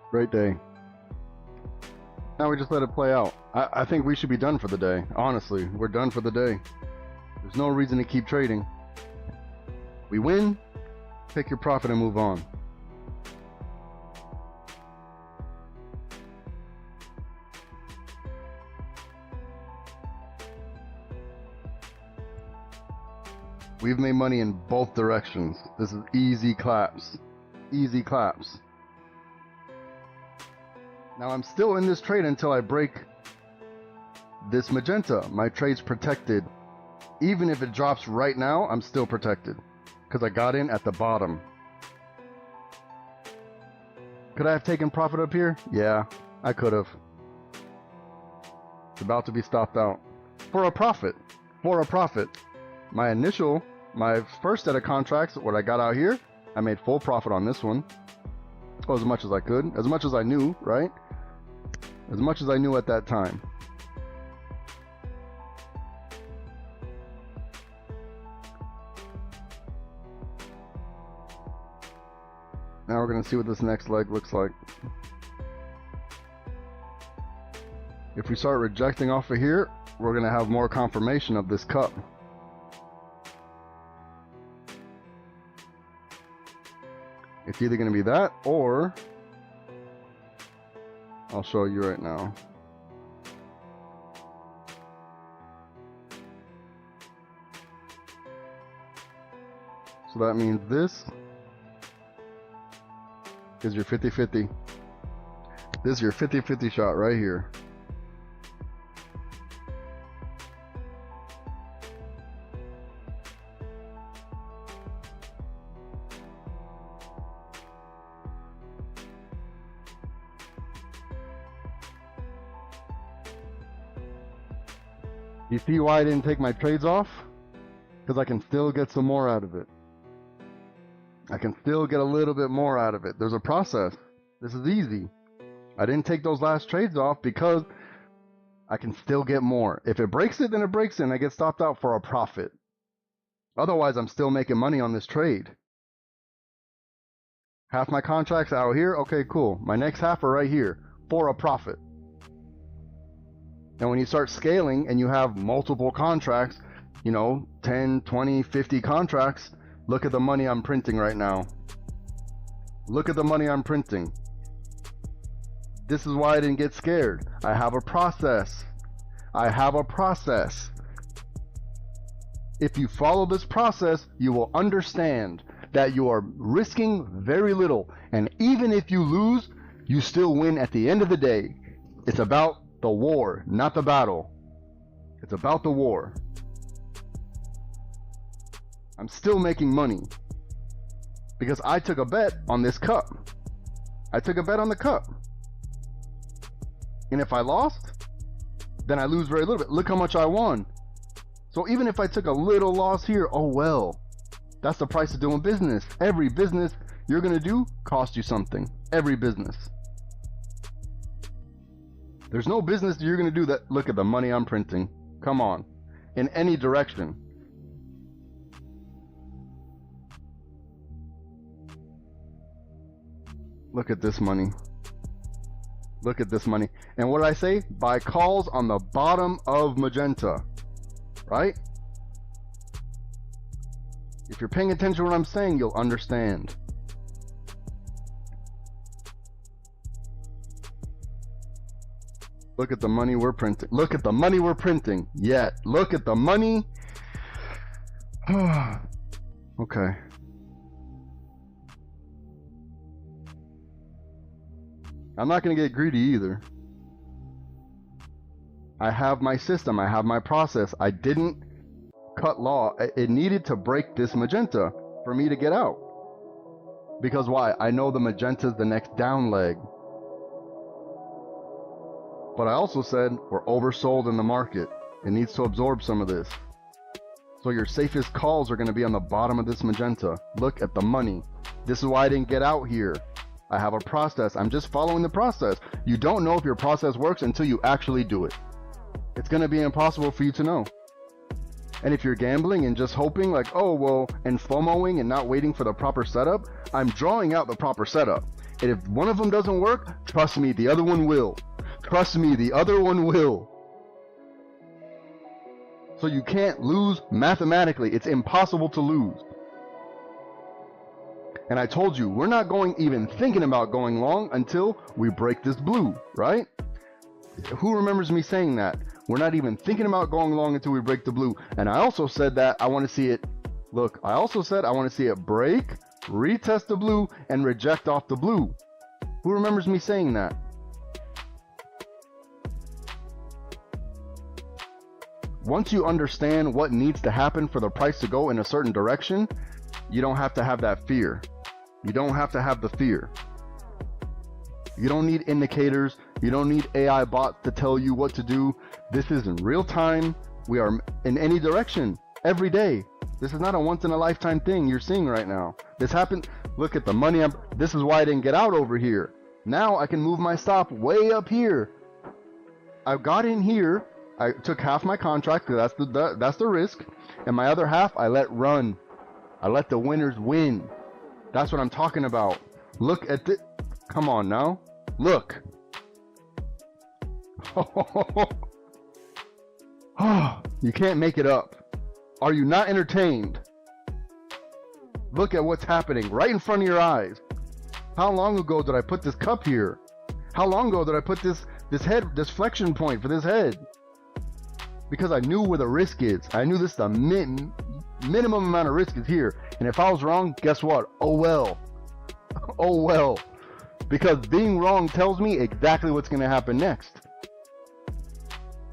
A: Great day. Now we just let it play out. I think we should be done for the day. Honestly, we're done for the day. There's no reason to keep trading. We win, take your profit and move on. We've made money in both directions. This is easy claps. Easy claps. Now I'm still in this trade until I break this magenta. My trade's protected. Even if it drops right now, I'm still protected because I got in at the bottom. Could I have taken profit up here? Yeah, I could have. It's about to be stopped out. For a profit. For a profit. My first set of contracts, what I got out here, I made full profit on this one. Well, as much as I could, as much as I knew, right? As much as I knew at that time. Now we're going to see what this next leg looks like. If we start rejecting off of here, we're going to have more confirmation of this cup. It's either going to be that, or I'll show you right now. So that means this is your 50-50. This is your 50-50 shot right here. You see why I didn't take my trades off? Because I can still get some more out of it. I can still get a little bit more out of it. There's a process. This is easy. I didn't take those last trades off because I can still get more. If it breaks it, then it breaks it and I get stopped out for a profit. Otherwise, I'm still making money on this trade. Half my contracts out here. Okay, cool. My next half are right here for a profit. And when you start scaling and you have multiple contracts, you know, 10, 20, 50 contracts, look at the money I'm printing right now. Look at the money I'm printing. This is why I didn't get scared. I have a process. I have a process. If you follow this process, you will understand that you are risking very little. And even if you lose, you still win at the end of the day. It's about the war, not the battle. It's about the war. I'm still making money because I took a bet on this cup. I took a bet on the cup. And if I lost, then I lose very little bit. Look how much I won. So even if I took a little loss here, oh well. That's the price of doing business. Every business you're going to do costs you something. Every business. There's no business you're going to do that. Look at the money I'm printing. Come on. In any direction. Look at this money. Look at this money. And what did I say? Buy calls on the bottom of magenta. Right? If you're paying attention to what I'm saying, you'll understand. Look at the money we're printing. Look at the money we're printing. Yet. Look at the money. Okay. I'm not going to get greedy either. I have my system. I have my process. I didn't cut law. It needed to break this magenta for me to get out. Because why? I know the magenta is the next down leg. But I also said we're oversold in the market. It needs to absorb some of this. So your safest calls are going to be on the bottom of this magenta. Look at the money. This is why I didn't get out here. I have a process. I'm just following the process. You don't know if your process works until you actually do it. It's going to be impossible for you to know. And if you're gambling and just hoping like, oh, well, and FOMOing and not waiting for the proper setup, I'm drawing out the proper setup. And if one of them doesn't work, trust me, the other one will. Trust me, the other one will. So you can't lose mathematically. It's impossible to lose. And I told you, we're not going even thinking about going long until we break this blue, right? Who remembers me saying that? We're not even thinking about going long until we break the blue. And I also said that I want to see it, look, I also said I want to see it break, retest the blue, and reject off the blue. Who remembers me saying that? Once you understand what needs to happen for the price to go in a certain direction, you don't have to have that fear. You don't have to have the fear. You don't need indicators. You don't need AI bots to tell you what to do. This is in real time. We are in any direction every day. This is not a once in a lifetime thing you're seeing right now. This happened. Look at the money. This is why I didn't get out over here. Now I can move my stop way up here. I got in here. I took half my contract because that's the risk. And my other half I let run. I let the winners win. That's what I'm talking about. Look at this. Come on now. Look. You can't make it up. Are you not entertained? Look at what's happening right in front of your eyes. How long ago did I put this cup here? How long ago did I put this flexion point for this head? Because I knew where the risk is. I knew this the minimum amount of risk is here. And if I was wrong, guess what? Oh well. Oh well. Because being wrong tells me exactly what's going to happen next.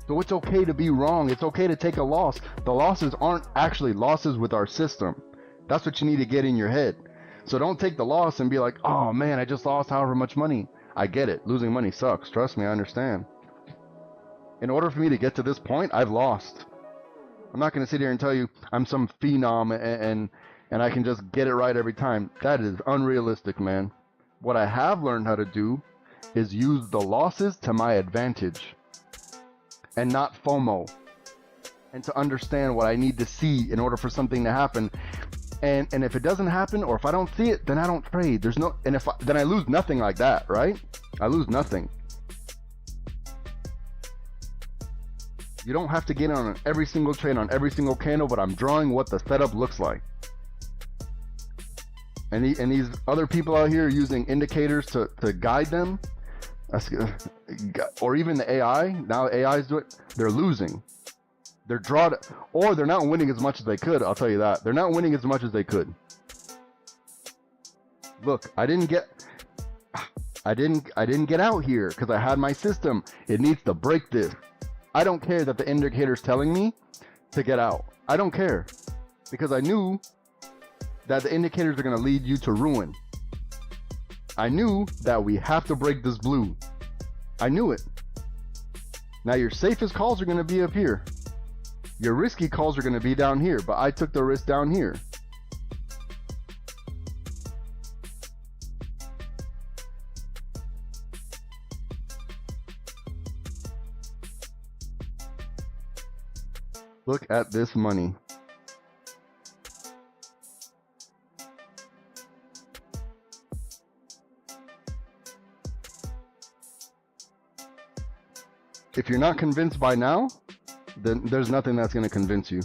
A: So it's okay to be wrong. It's okay to take a loss. The losses aren't actually losses with our system. That's what you need to get in your head. So don't take the loss and be like, oh man, I just lost however much money. I get it. Losing money sucks. Trust me, I understand. In order for me to get to this point, I've lost. I'm not going to sit here and tell you I'm some phenom and I can just get it right every time. That is unrealistic, man. What I have learned how to do is use the losses to my advantage and not FOMO, and to understand what I need to see in order for something to happen. And if it doesn't happen, or if I don't see it, then I don't trade. There's no, and then I lose nothing like that, right? I lose nothing. You don't have to get on every single trade, on every single candle, but I'm drawing what the setup looks like. And these other people out here using indicators to guide them, or even the AI, now AIs do it, they're losing. They're drawn, or they're not winning as much as they could. I'll tell you that. They're not winning as much as they could. Look, I didn't get out here because I had my system. It needs to break this. I don't care that the indicator's telling me to get out. I don't care, because I knew that the indicators are going to lead you to ruin. I knew that we have to break this blue. I knew it. Now your safest calls are going to be up here. Your risky calls are going to be down here, but I took the risk down here. Look at this money. If you're not convinced by now, then there's nothing that's going to convince you.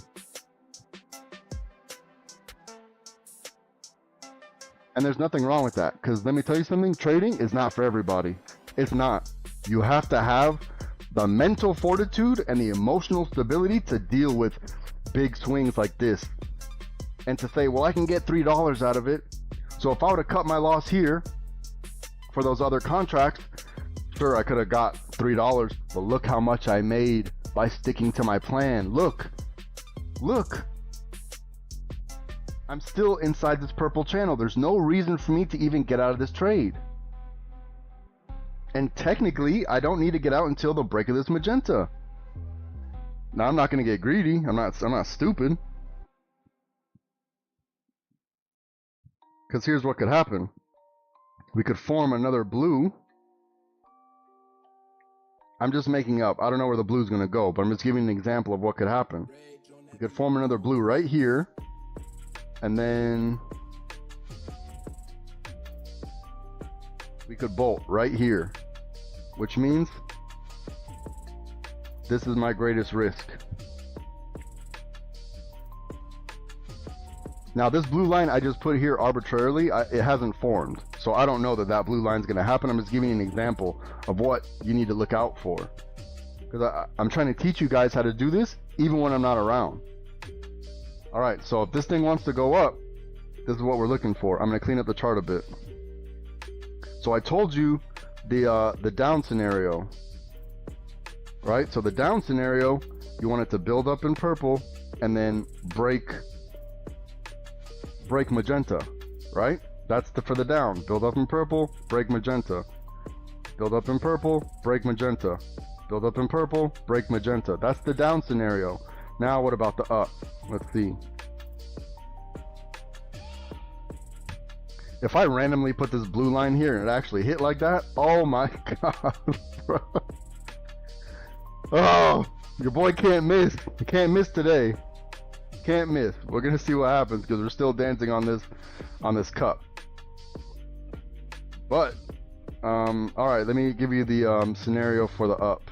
A: And there's nothing wrong with that, because let me tell you something, trading is not for everybody. It's not. You have to have the mental fortitude and the emotional stability to deal with big swings like this, and to say, well, I can get $3 out of it. So if I would have cut my loss here for those other contracts, sure, I could have got $3, but look how much I made by sticking to my plan. Look, I'm still inside this purple channel. There's no reason for me to even get out of this trade. And technically, I don't need to get out until the break of this magenta. Now, I'm not going to get greedy. I'm not stupid. Because here's what could happen. We could form another blue. I'm just making up. I don't know where the blue's going to go, but I'm just giving an example of what could happen. We could form another blue right here. And then we could bolt right here, which means this is my greatest risk. Now this blue line I just put here arbitrarily, it hasn't formed, so I don't know that that blue line is going to happen. I'm just giving you an example of what you need to look out for, because I'm trying to teach you guys how to do this even when I'm not around. Alright, so if this thing wants to go up, this is what we're looking for. I'm going to clean up the chart a bit. So I told you the down scenario, right? So the down scenario, you want it to build up in purple and then break magenta, right? That's for the down. Build up in purple, break magenta. Build up in purple, break magenta. Build up in purple, break magenta. That's the down scenario. Now what about the up? Let's see. If I randomly put this blue line here and it actually hit like that, oh my god, bro. Oh, your boy can't miss. You can't miss today. Can't miss. We're gonna see what happens because we're still dancing on this cup. But all right, let me give you the scenario for the up.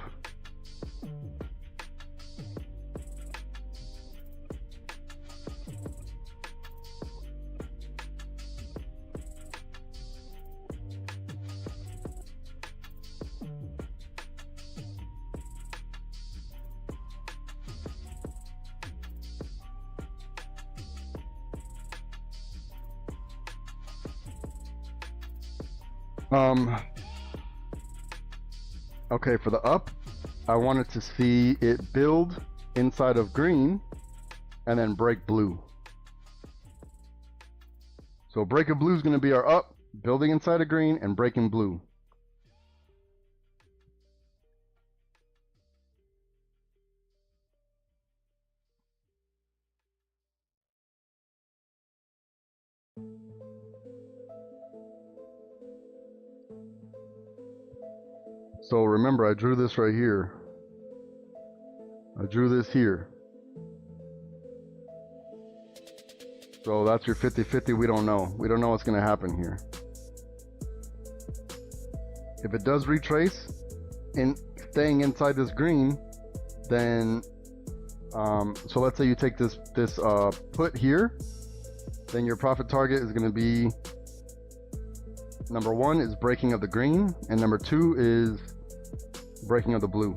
A: Okay, for the up, I wanted to see it build inside of green and then break blue. So break of blue is going to be our up, building inside of green and breaking blue. So remember, I drew this right here. I drew this here. So that's your 50-50. We don't know. We don't know what's going to happen here. If it does retrace in staying inside this green, then so let's say you take this put here, then your profit target is going to be, number 1 is breaking of the green, and number 2 is breaking of the blue.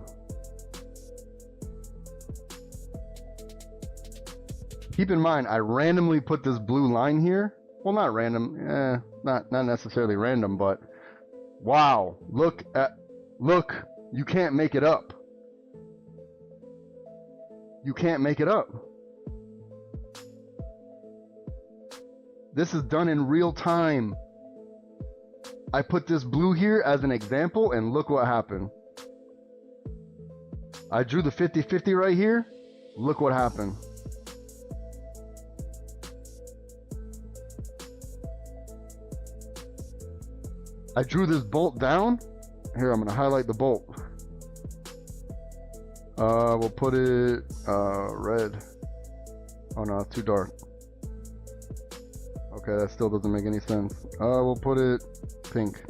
A: Keep in mind, I randomly put this blue line here. Well, not random, not necessarily random, but wow, look, you can't make it up. You can't make it up. This is done in real time. I put this blue here as an example, and look what happened. I drew the 50-50 right here. Look what happened. I drew this bolt down. Here, I'm going to highlight the bolt. We'll put it red. Oh no, it's too dark. Okay, that still doesn't make any sense. We'll put it pink.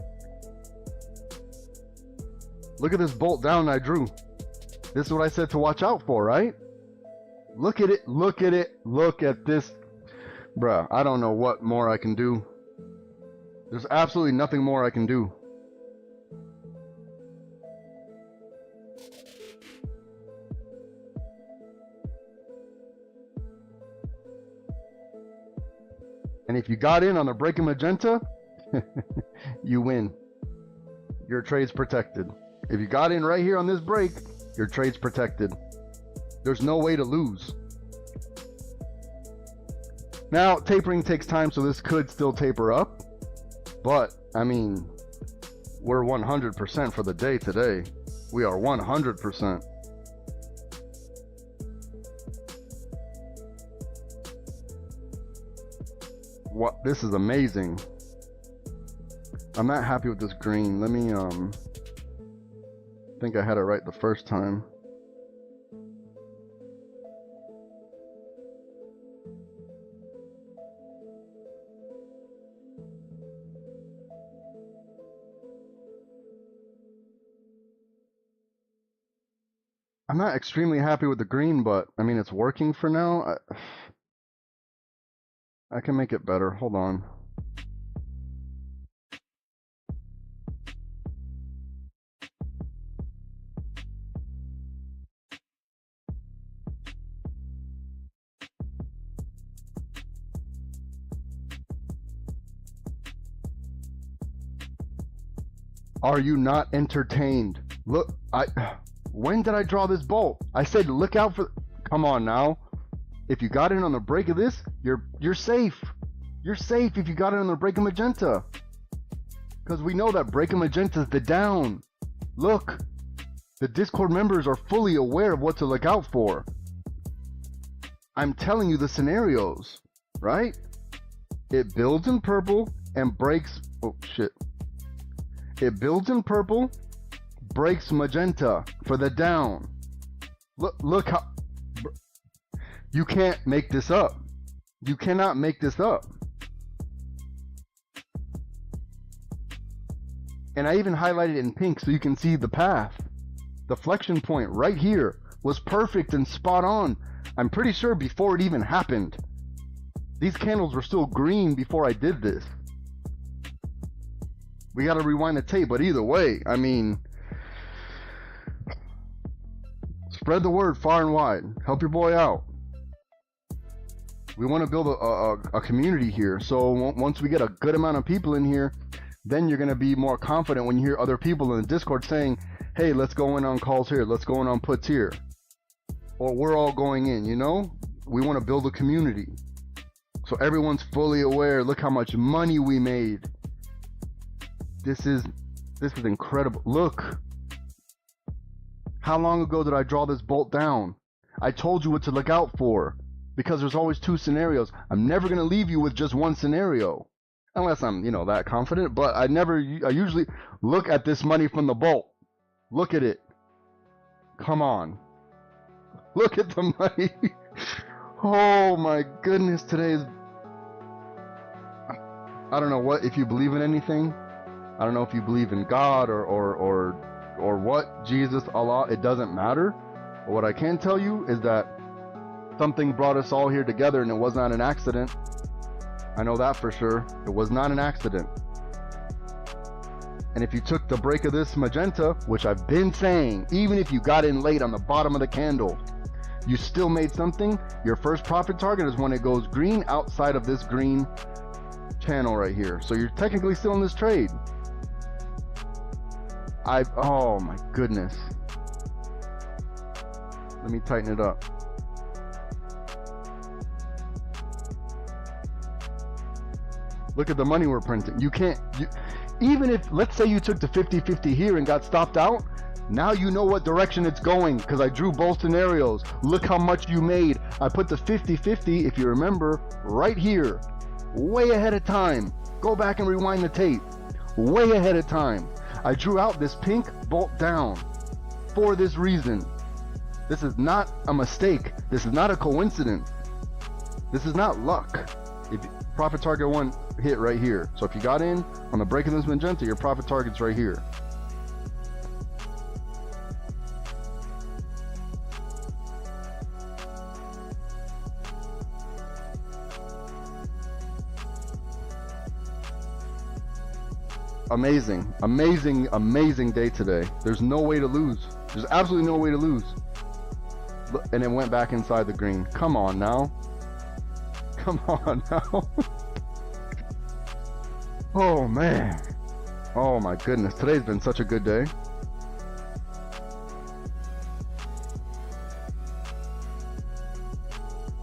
A: Look at this bolt down I drew. This is what I said to watch out for, right? Look at it, look at it, look at this. Bruh, I don't know what more I can do. There's absolutely nothing more I can do. And if you got in on the break of magenta, you win. Your trade's protected. If you got in right here on this break, your trade's protected. There's no way to lose. Now, tapering takes time, so this could still taper up. But, I mean, we're 100% for the day today. We are 100%. What? This is amazing. I'm not happy with this green. Let me, I think I had it right the first time. I'm not extremely happy with the green, but I mean, it's working for now. I can make it better. Hold on. Are you not entertained? Look, when did I draw this bolt? I said look out for, come on now. If you got in on the break of this, you're safe. You're safe if you got in on the break of magenta. Because we know that break of magenta is the down. Look, the Discord members are fully aware of what to look out for. I'm telling you the scenarios, right? It builds in purple and breaks, oh shit. It builds in purple, breaks magenta for the down. Look how, you can't make this up. You cannot make this up. And I even highlighted it in pink so you can see the path. The flexion point right here was perfect and spot on. I'm pretty sure before it even happened. These candles were still green before I did this. We gotta rewind the tape, but either way, I mean, spread the word far and wide. Help your boy out. We want to build a community here. So once we get a good amount of people in here, then you're going to be more confident when you hear other people in the Discord saying, hey, let's go in on calls here. Let's go in on puts here. Or we're all going in, you know? We want to build a community. So everyone's fully aware. Look how much money we made. This is incredible. Look. How long ago did I draw this bolt down? I told you what to look out for. Because there's always two scenarios. I'm never going to leave you with just one scenario. Unless I'm, you know, that confident. But I usually look at this money from the bolt. Look at it. Come on. Look at the money. Oh my goodness, today is... I don't know what, if you believe in anything. I don't know if you believe in God or what, Jesus, Allah, it doesn't matter. But what I can tell you is that something brought us all here together, and it was not an accident. I know that for sure. It was not an accident. And if you took the break of this magenta, which I've been saying, even if you got in late on the bottom of the candle, you still made something. Your first profit target is when it goes green outside of this green channel right here. So you're technically still in this trade. Oh my goodness. Let me tighten it up. Look at the money we're printing. You can't, even if, let's say you took the 50-50 here and got stopped out, now you know what direction it's going because I drew both scenarios. Look how much you made. I put the 50-50, if you remember, right here, way ahead of time. Go back and rewind the tape. Way ahead of time. I drew out this pink bolt down for this reason. This is not a mistake. This is not a coincidence. This is not luck. If profit target one hit right here. So if you got in on the break of this magenta, your profit target's right here. Amazing, amazing, amazing day today. There's no way to lose. There's absolutely no way to lose. And it went back inside the green. Come on now. Come on now. Oh man. Oh my goodness. Today's been such a good day.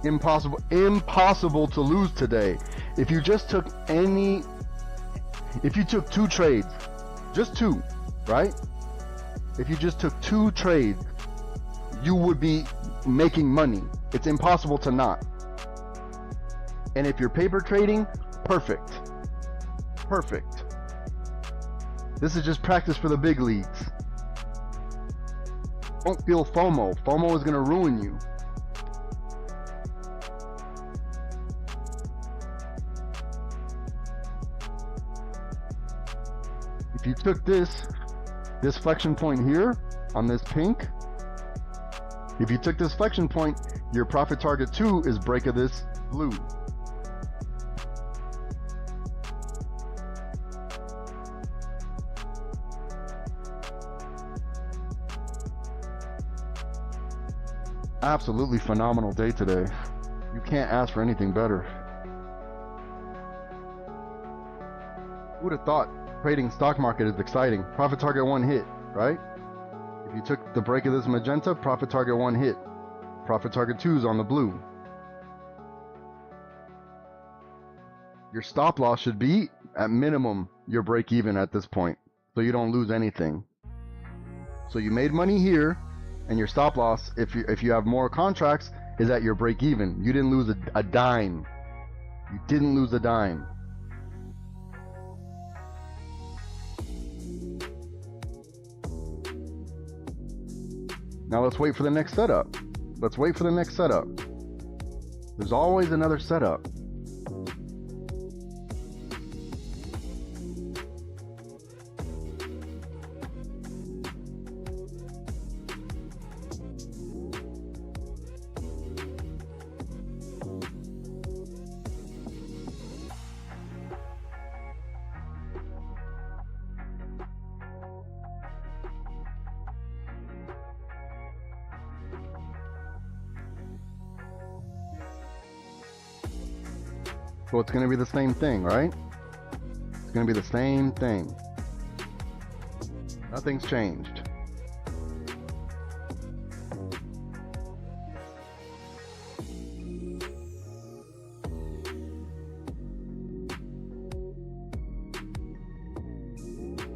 A: Impossible to lose today. If you just took if you took 2 trades, just 2, right? If you just took 2 trades, you would be making money. It's impossible to not. And if you're paper trading, perfect. Perfect. This is just practice for the big leagues. Don't feel FOMO. FOMO is going to ruin you. If you took this flexion point here on this pink, if you took this flexion point, your profit target 2 is break of this blue. Absolutely phenomenal day today. You can't ask for anything better. Who would have thought trading stock market is exciting? Profit target 1 hit, right? If you took the break of this magenta, profit target 1 hit. Profit target 2 is on the blue. Your stop loss should be, at minimum, your break even at this point, so you don't lose anything. So you made money here, and your stop loss, if you have more contracts, is at your break even. You didn't lose a dime. You didn't lose a dime. Now let's wait for the next setup. Let's wait for the next setup. There's always another setup. So it's going to be the same thing, right? It's going to be the same thing. Nothing's changed.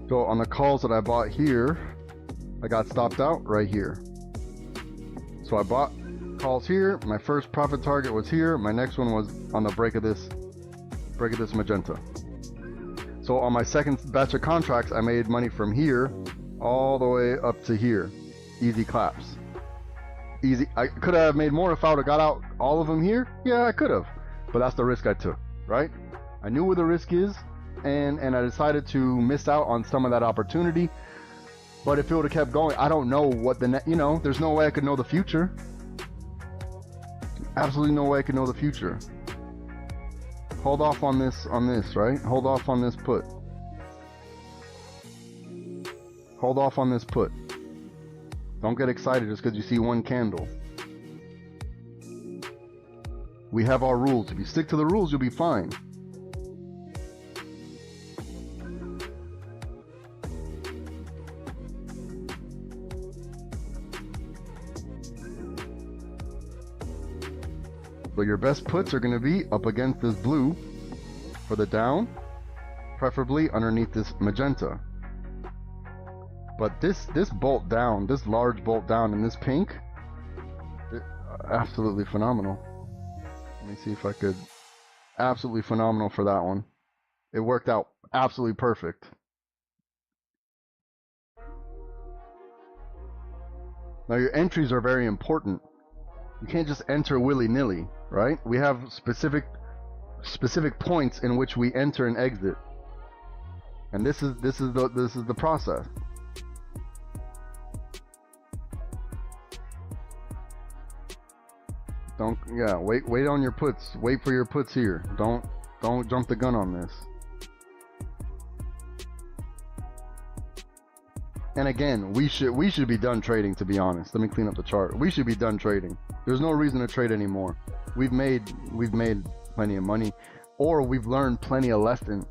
A: So on the calls that I bought here, I got stopped out right here. So I bought calls here. My first profit target was here. My next one was on the break of this magenta. So on my second batch of contracts, I made money from here all the way up to here. Easy claps. Easy. I could have made more if I would have got out all of them here. Yeah, I could have. But that's the risk I took, right? I knew where the risk is, and I decided to miss out on some of that opportunity. But if it would have kept going, I don't know what the you know, there's no way I could know the future. Absolutely no way I could know the future. Hold off on this, right? Hold off on this put. Hold off on this put. Don't get excited just because you see one candle. We have our rules. If you stick to the rules, you'll be fine. But your best puts are going to be up against this blue for the down, preferably underneath this magenta. But this bolt down, this large bolt down in this pink, absolutely phenomenal. Let me see if I could, absolutely phenomenal for that one. It worked out absolutely perfect. Now your entries are very important. You can't just enter willy-nilly, right? We have specific points in which we enter and exit, and this is the process. Don't wait on your puts. Wait for your puts here. Don't jump the gun on this. And again, we should be done trading, to be honest. Let me clean up the chart. We should be done trading. There's no reason to trade anymore. We've made plenty of money, or we've learned plenty of lesson.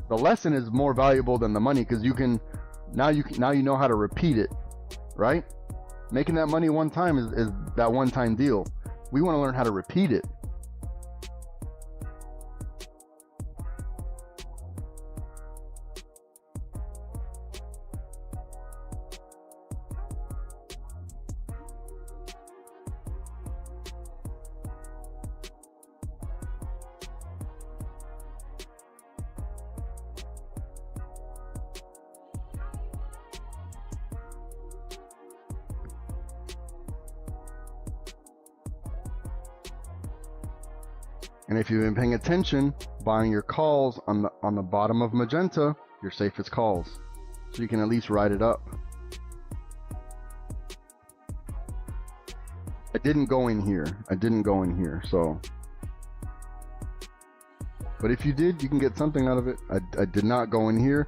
A: The lesson is more valuable than the money because now you know how to repeat it, right? Making that money one time is that one-time deal. We want to learn how to repeat it. And if you've been paying attention, buying your calls on the bottom of magenta, your safest calls. So you can at least ride it up. I didn't go in here. So. But if you did, you can get something out of it. I did not go in here.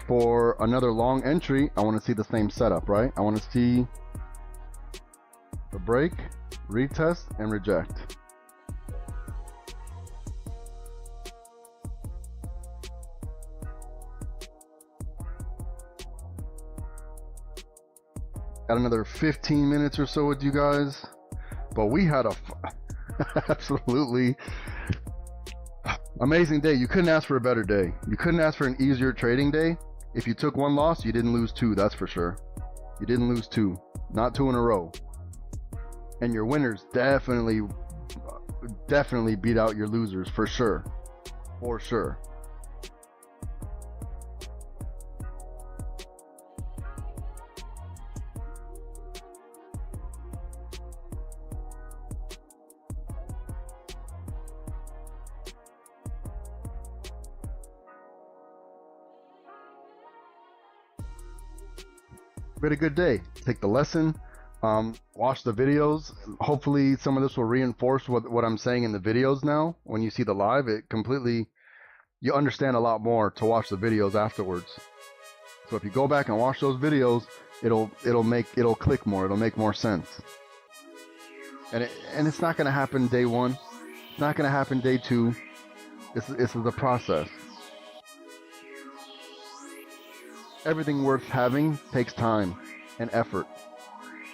A: For another long entry, I want to see the same setup, right? I want to see the break, retest, and reject. Got another 15 minutes or so with you guys, but we had a absolutely amazing day. You couldn't ask for a better day. You couldn't ask for an easier trading day. If you took one loss, you didn't lose two, that's for sure. You didn't lose two, not two in a row. And your winners definitely beat out your losers, for sure. For sure. We had a good day. Take the lesson, watch the videos. Hopefully some of this will reinforce what I'm saying in the videos now. When you see the live, you understand a lot more to watch the videos afterwards. So if you go back and watch those videos, it'll click more, it'll make more sense. And it's not gonna happen day one, it's not gonna happen day two. This is the process. Everything worth having takes time and effort.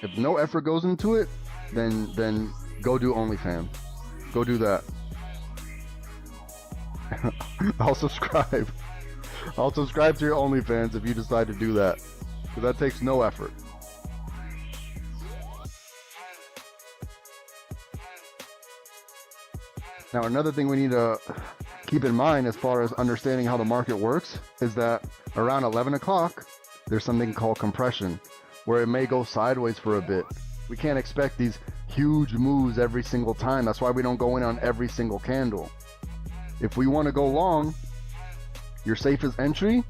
A: If no effort goes into it, then go do OnlyFans. Go do that. I'll subscribe. I'll subscribe to your OnlyFans if you decide to do that. Because that takes no effort. Now another thing we need to keep in mind as far as understanding how the market works is that around 11 o'clock there's something called compression, where it may go sideways for a bit. We can't expect these huge moves every single time. That's why we don't go in on every single candle. If we want to go long, your safest entry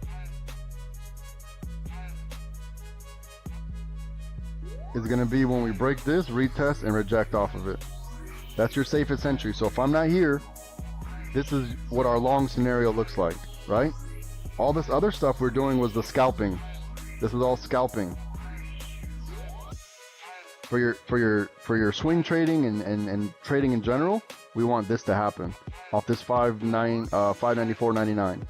A: is going to be when we break this, retest, and reject off of it. That's your safest entry. So if I'm not here, this is what our long scenario looks like, right? All this other stuff we're doing was the scalping. This is all scalping. For your swing trading and trading in general, we want this to happen off this 594.99.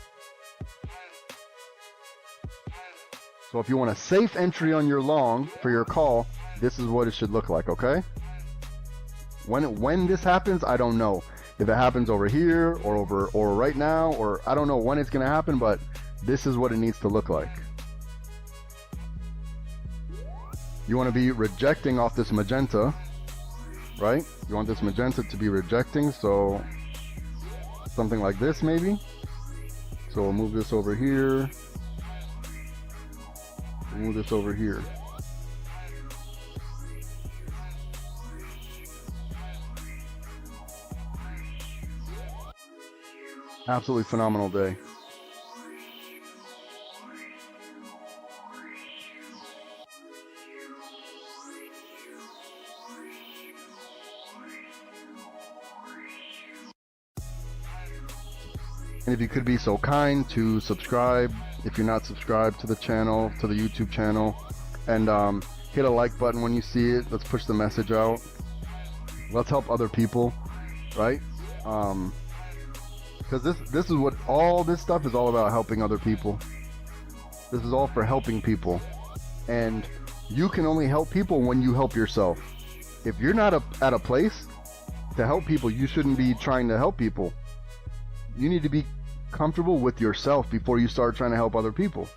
A: So if you want a safe entry on your long for your call, this is what it should look like, okay? When this happens, I don't know. If it happens over here or right now, or I don't know when it's gonna happen, but this is what it needs to look like. You want to be rejecting off this magenta, right? You want this magenta to be rejecting, so something like this maybe. So we'll move this over here. We'll move this over here. Absolutely phenomenal day. And if you could be so kind to subscribe, if you're not subscribed to the channel, to the YouTube channel, and hit a like button when you see it. Let's push the message out. Let's help other people, right? Because this is what all this stuff is all about, helping other people. This is all for helping people. And you can only help people when you help yourself. If you're not at a place to help people, you shouldn't be trying to help people. You need to be comfortable with yourself before you start trying to help other people.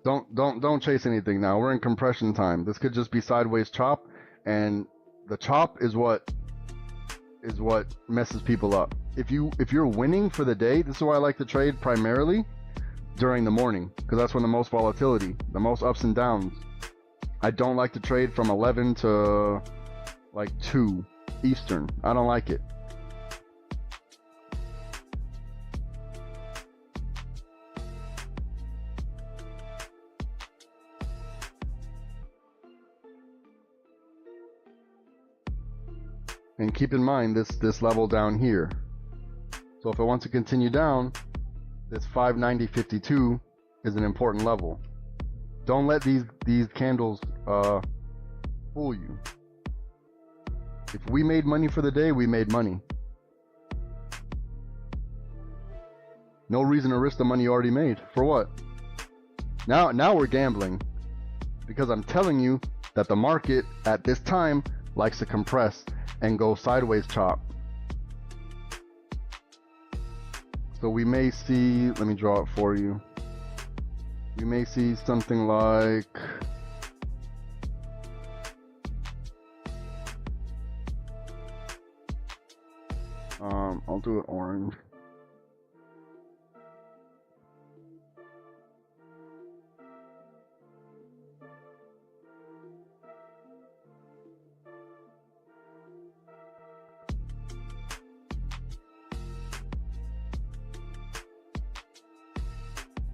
A: Don't chase anything now. We're in compression time. This could just be sideways chop, and the chop is what messes people up. If you're winning for the day, this is why I like to trade primarily during the morning, because that's when the most volatility, the most ups and downs. I don't like to trade from 11 to like 2 Eastern. I don't like it. And keep in mind this level down here. So if it wants to continue down, this 590.52 is an important level. Don't let these candles fool you. If we made money for the day, we made money. No reason to risk the money you already made. For what? Now we're gambling, because I'm telling you that the market at this time likes to compress and go sideways chop. So we may see, let me draw it for you. We may see something like I'll do it orange.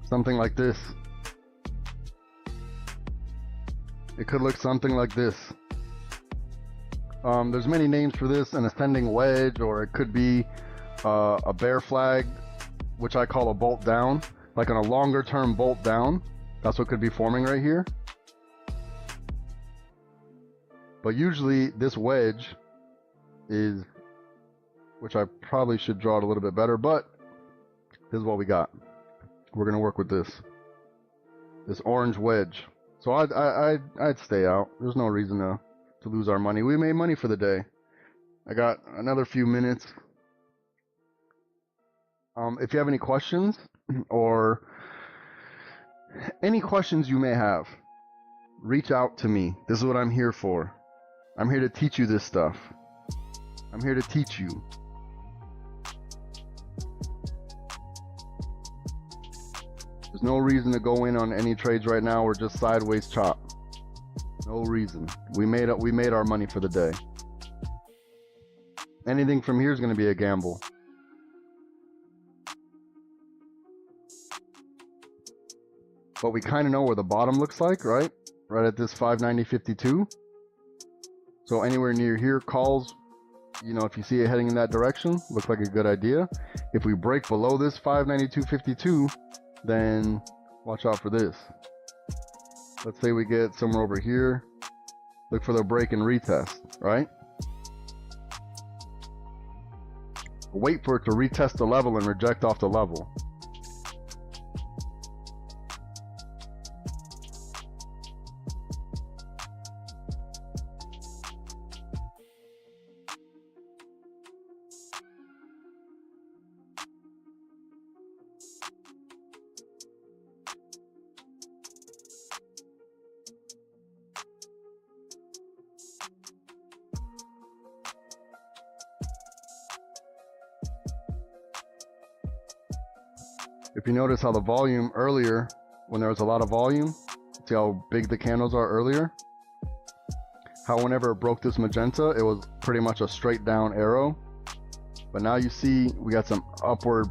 A: Something like this. It could look something like this. There's many names for this, an ascending wedge, or it could be a bear flag, which I call a bolt down, like on a longer term bolt down. That's what could be forming right here. But usually this wedge is, which I probably should draw it a little bit better, but this is what we got. We're gonna work with this orange wedge. So I'd stay out. There's no reason to lose our money. We made money for the day. I got another few minutes. If you have any questions, or Any questions you may have, reach out to me. This is what I'm here for. I'm here to teach you this stuff. I'm here to teach you. There's no reason to go in on any trades right now. We're just sideways chop. No reason. We made our money for the day. Anything from here is going to be a gamble. But we kind of know where the bottom looks like, right? Right at this 590.52. So anywhere near here, calls, you know, if you see it heading in that direction, looks like a good idea. If we break below this 592.52, then watch out for this. Let's say we get somewhere over here. Look for the break and retest, right? Wait for it to retest the level and reject off the level. If you notice how the volume earlier, when there was a lot of volume, see how big the candles are earlier? How whenever it broke this magenta, it was pretty much a straight down arrow. But now you see we got some upward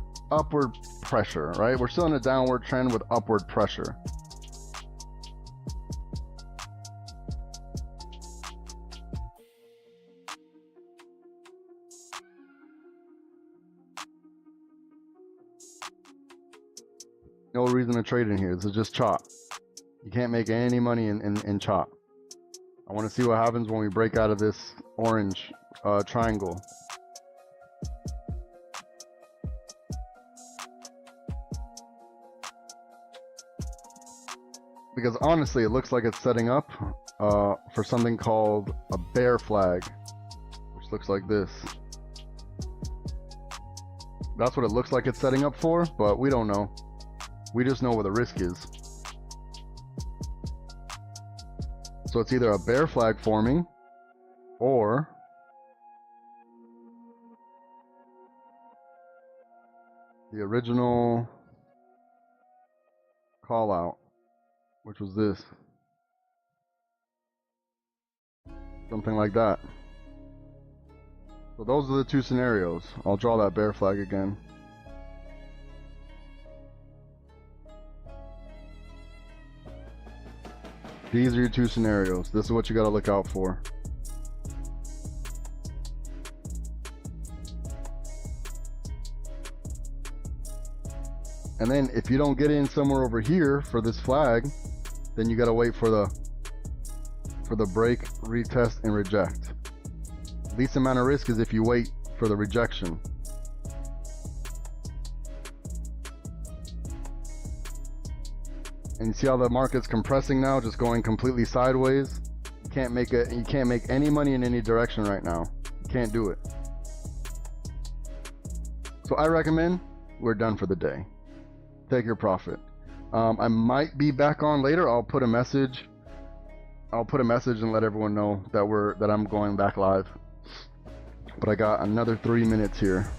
A: pressure, right? We're still in a downward trend with upward pressure. No reason to trade in here. This is just chop. You can't make any money in chop. I want to see what happens when we break out of this orange triangle. Because honestly, it looks like it's setting up for something called a bear flag, which looks like this. That's what it looks like it's setting up for, but we don't know. We just know where the risk is. So it's either a bear flag forming or the original call out, which was this. Something like that. So those are the two scenarios. I'll draw that bear flag again. These are your two scenarios. This is what you got to look out for. And then if you don't get in somewhere over here for this flag, then you got to wait for the break, retest, and reject. Least amount of risk is if you wait for the rejection. And you see how the market's compressing now, just going completely sideways. You can't make any money in any direction right now. You can't do it. So I recommend we're done for the day. Take your profit. I might be back on later. I'll put a message and let everyone know that I'm going back live. But I got another 3 minutes here.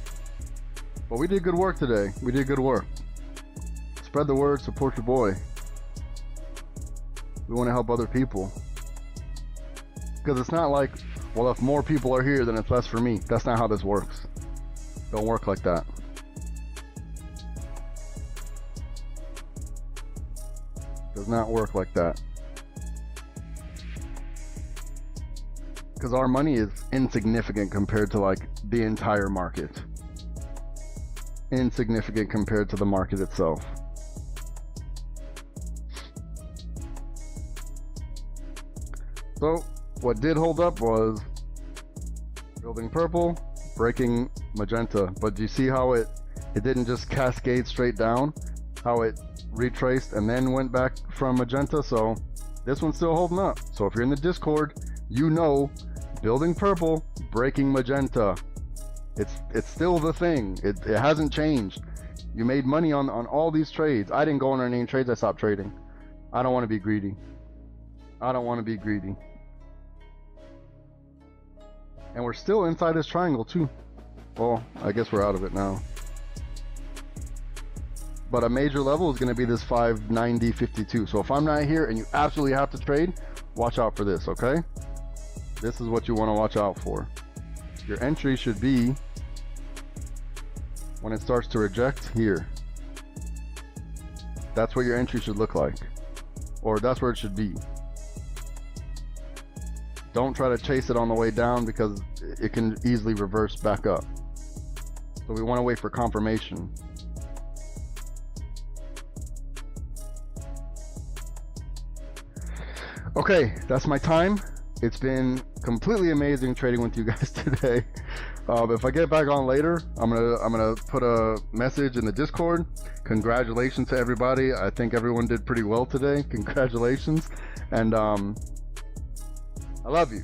A: But we did good work today. We did good work. Spread the word, support your boy. We want to help other people. Because it's not like, well, if more people are here, then it's less for me. That's not how this works. Don't work like that. Does not work like that. Because our money is insignificant compared to like the entire market. Insignificant compared to the market itself. So what did hold up was building purple, breaking magenta. But do you see how it didn't just cascade straight down? How it retraced and then went back from magenta? So this one's still holding up. So if you're in the Discord, you know building purple, breaking magenta. It's still the thing. It hasn't changed. You made money on all these trades. I didn't go on any trades. I stopped trading. I don't want to be greedy. I don't want to be greedy. And we're still inside this triangle too. Well, I guess we're out of it now. But a major level is going to be this 590.52. So if I'm not here and you absolutely have to trade, watch out for this, okay? This is what you want to watch out for. Your entry should be when it starts to reject here. That's what your entry should look like. Or that's where it should be. Don't try to chase it on the way down because it can easily reverse back up. So we want to wait for confirmation. Okay, that's my time. It's been completely amazing trading with you guys today. If I get back on later, I'm gonna put a message in the Discord. Congratulations to everybody. I think everyone did pretty well today. Congratulations, and I love you.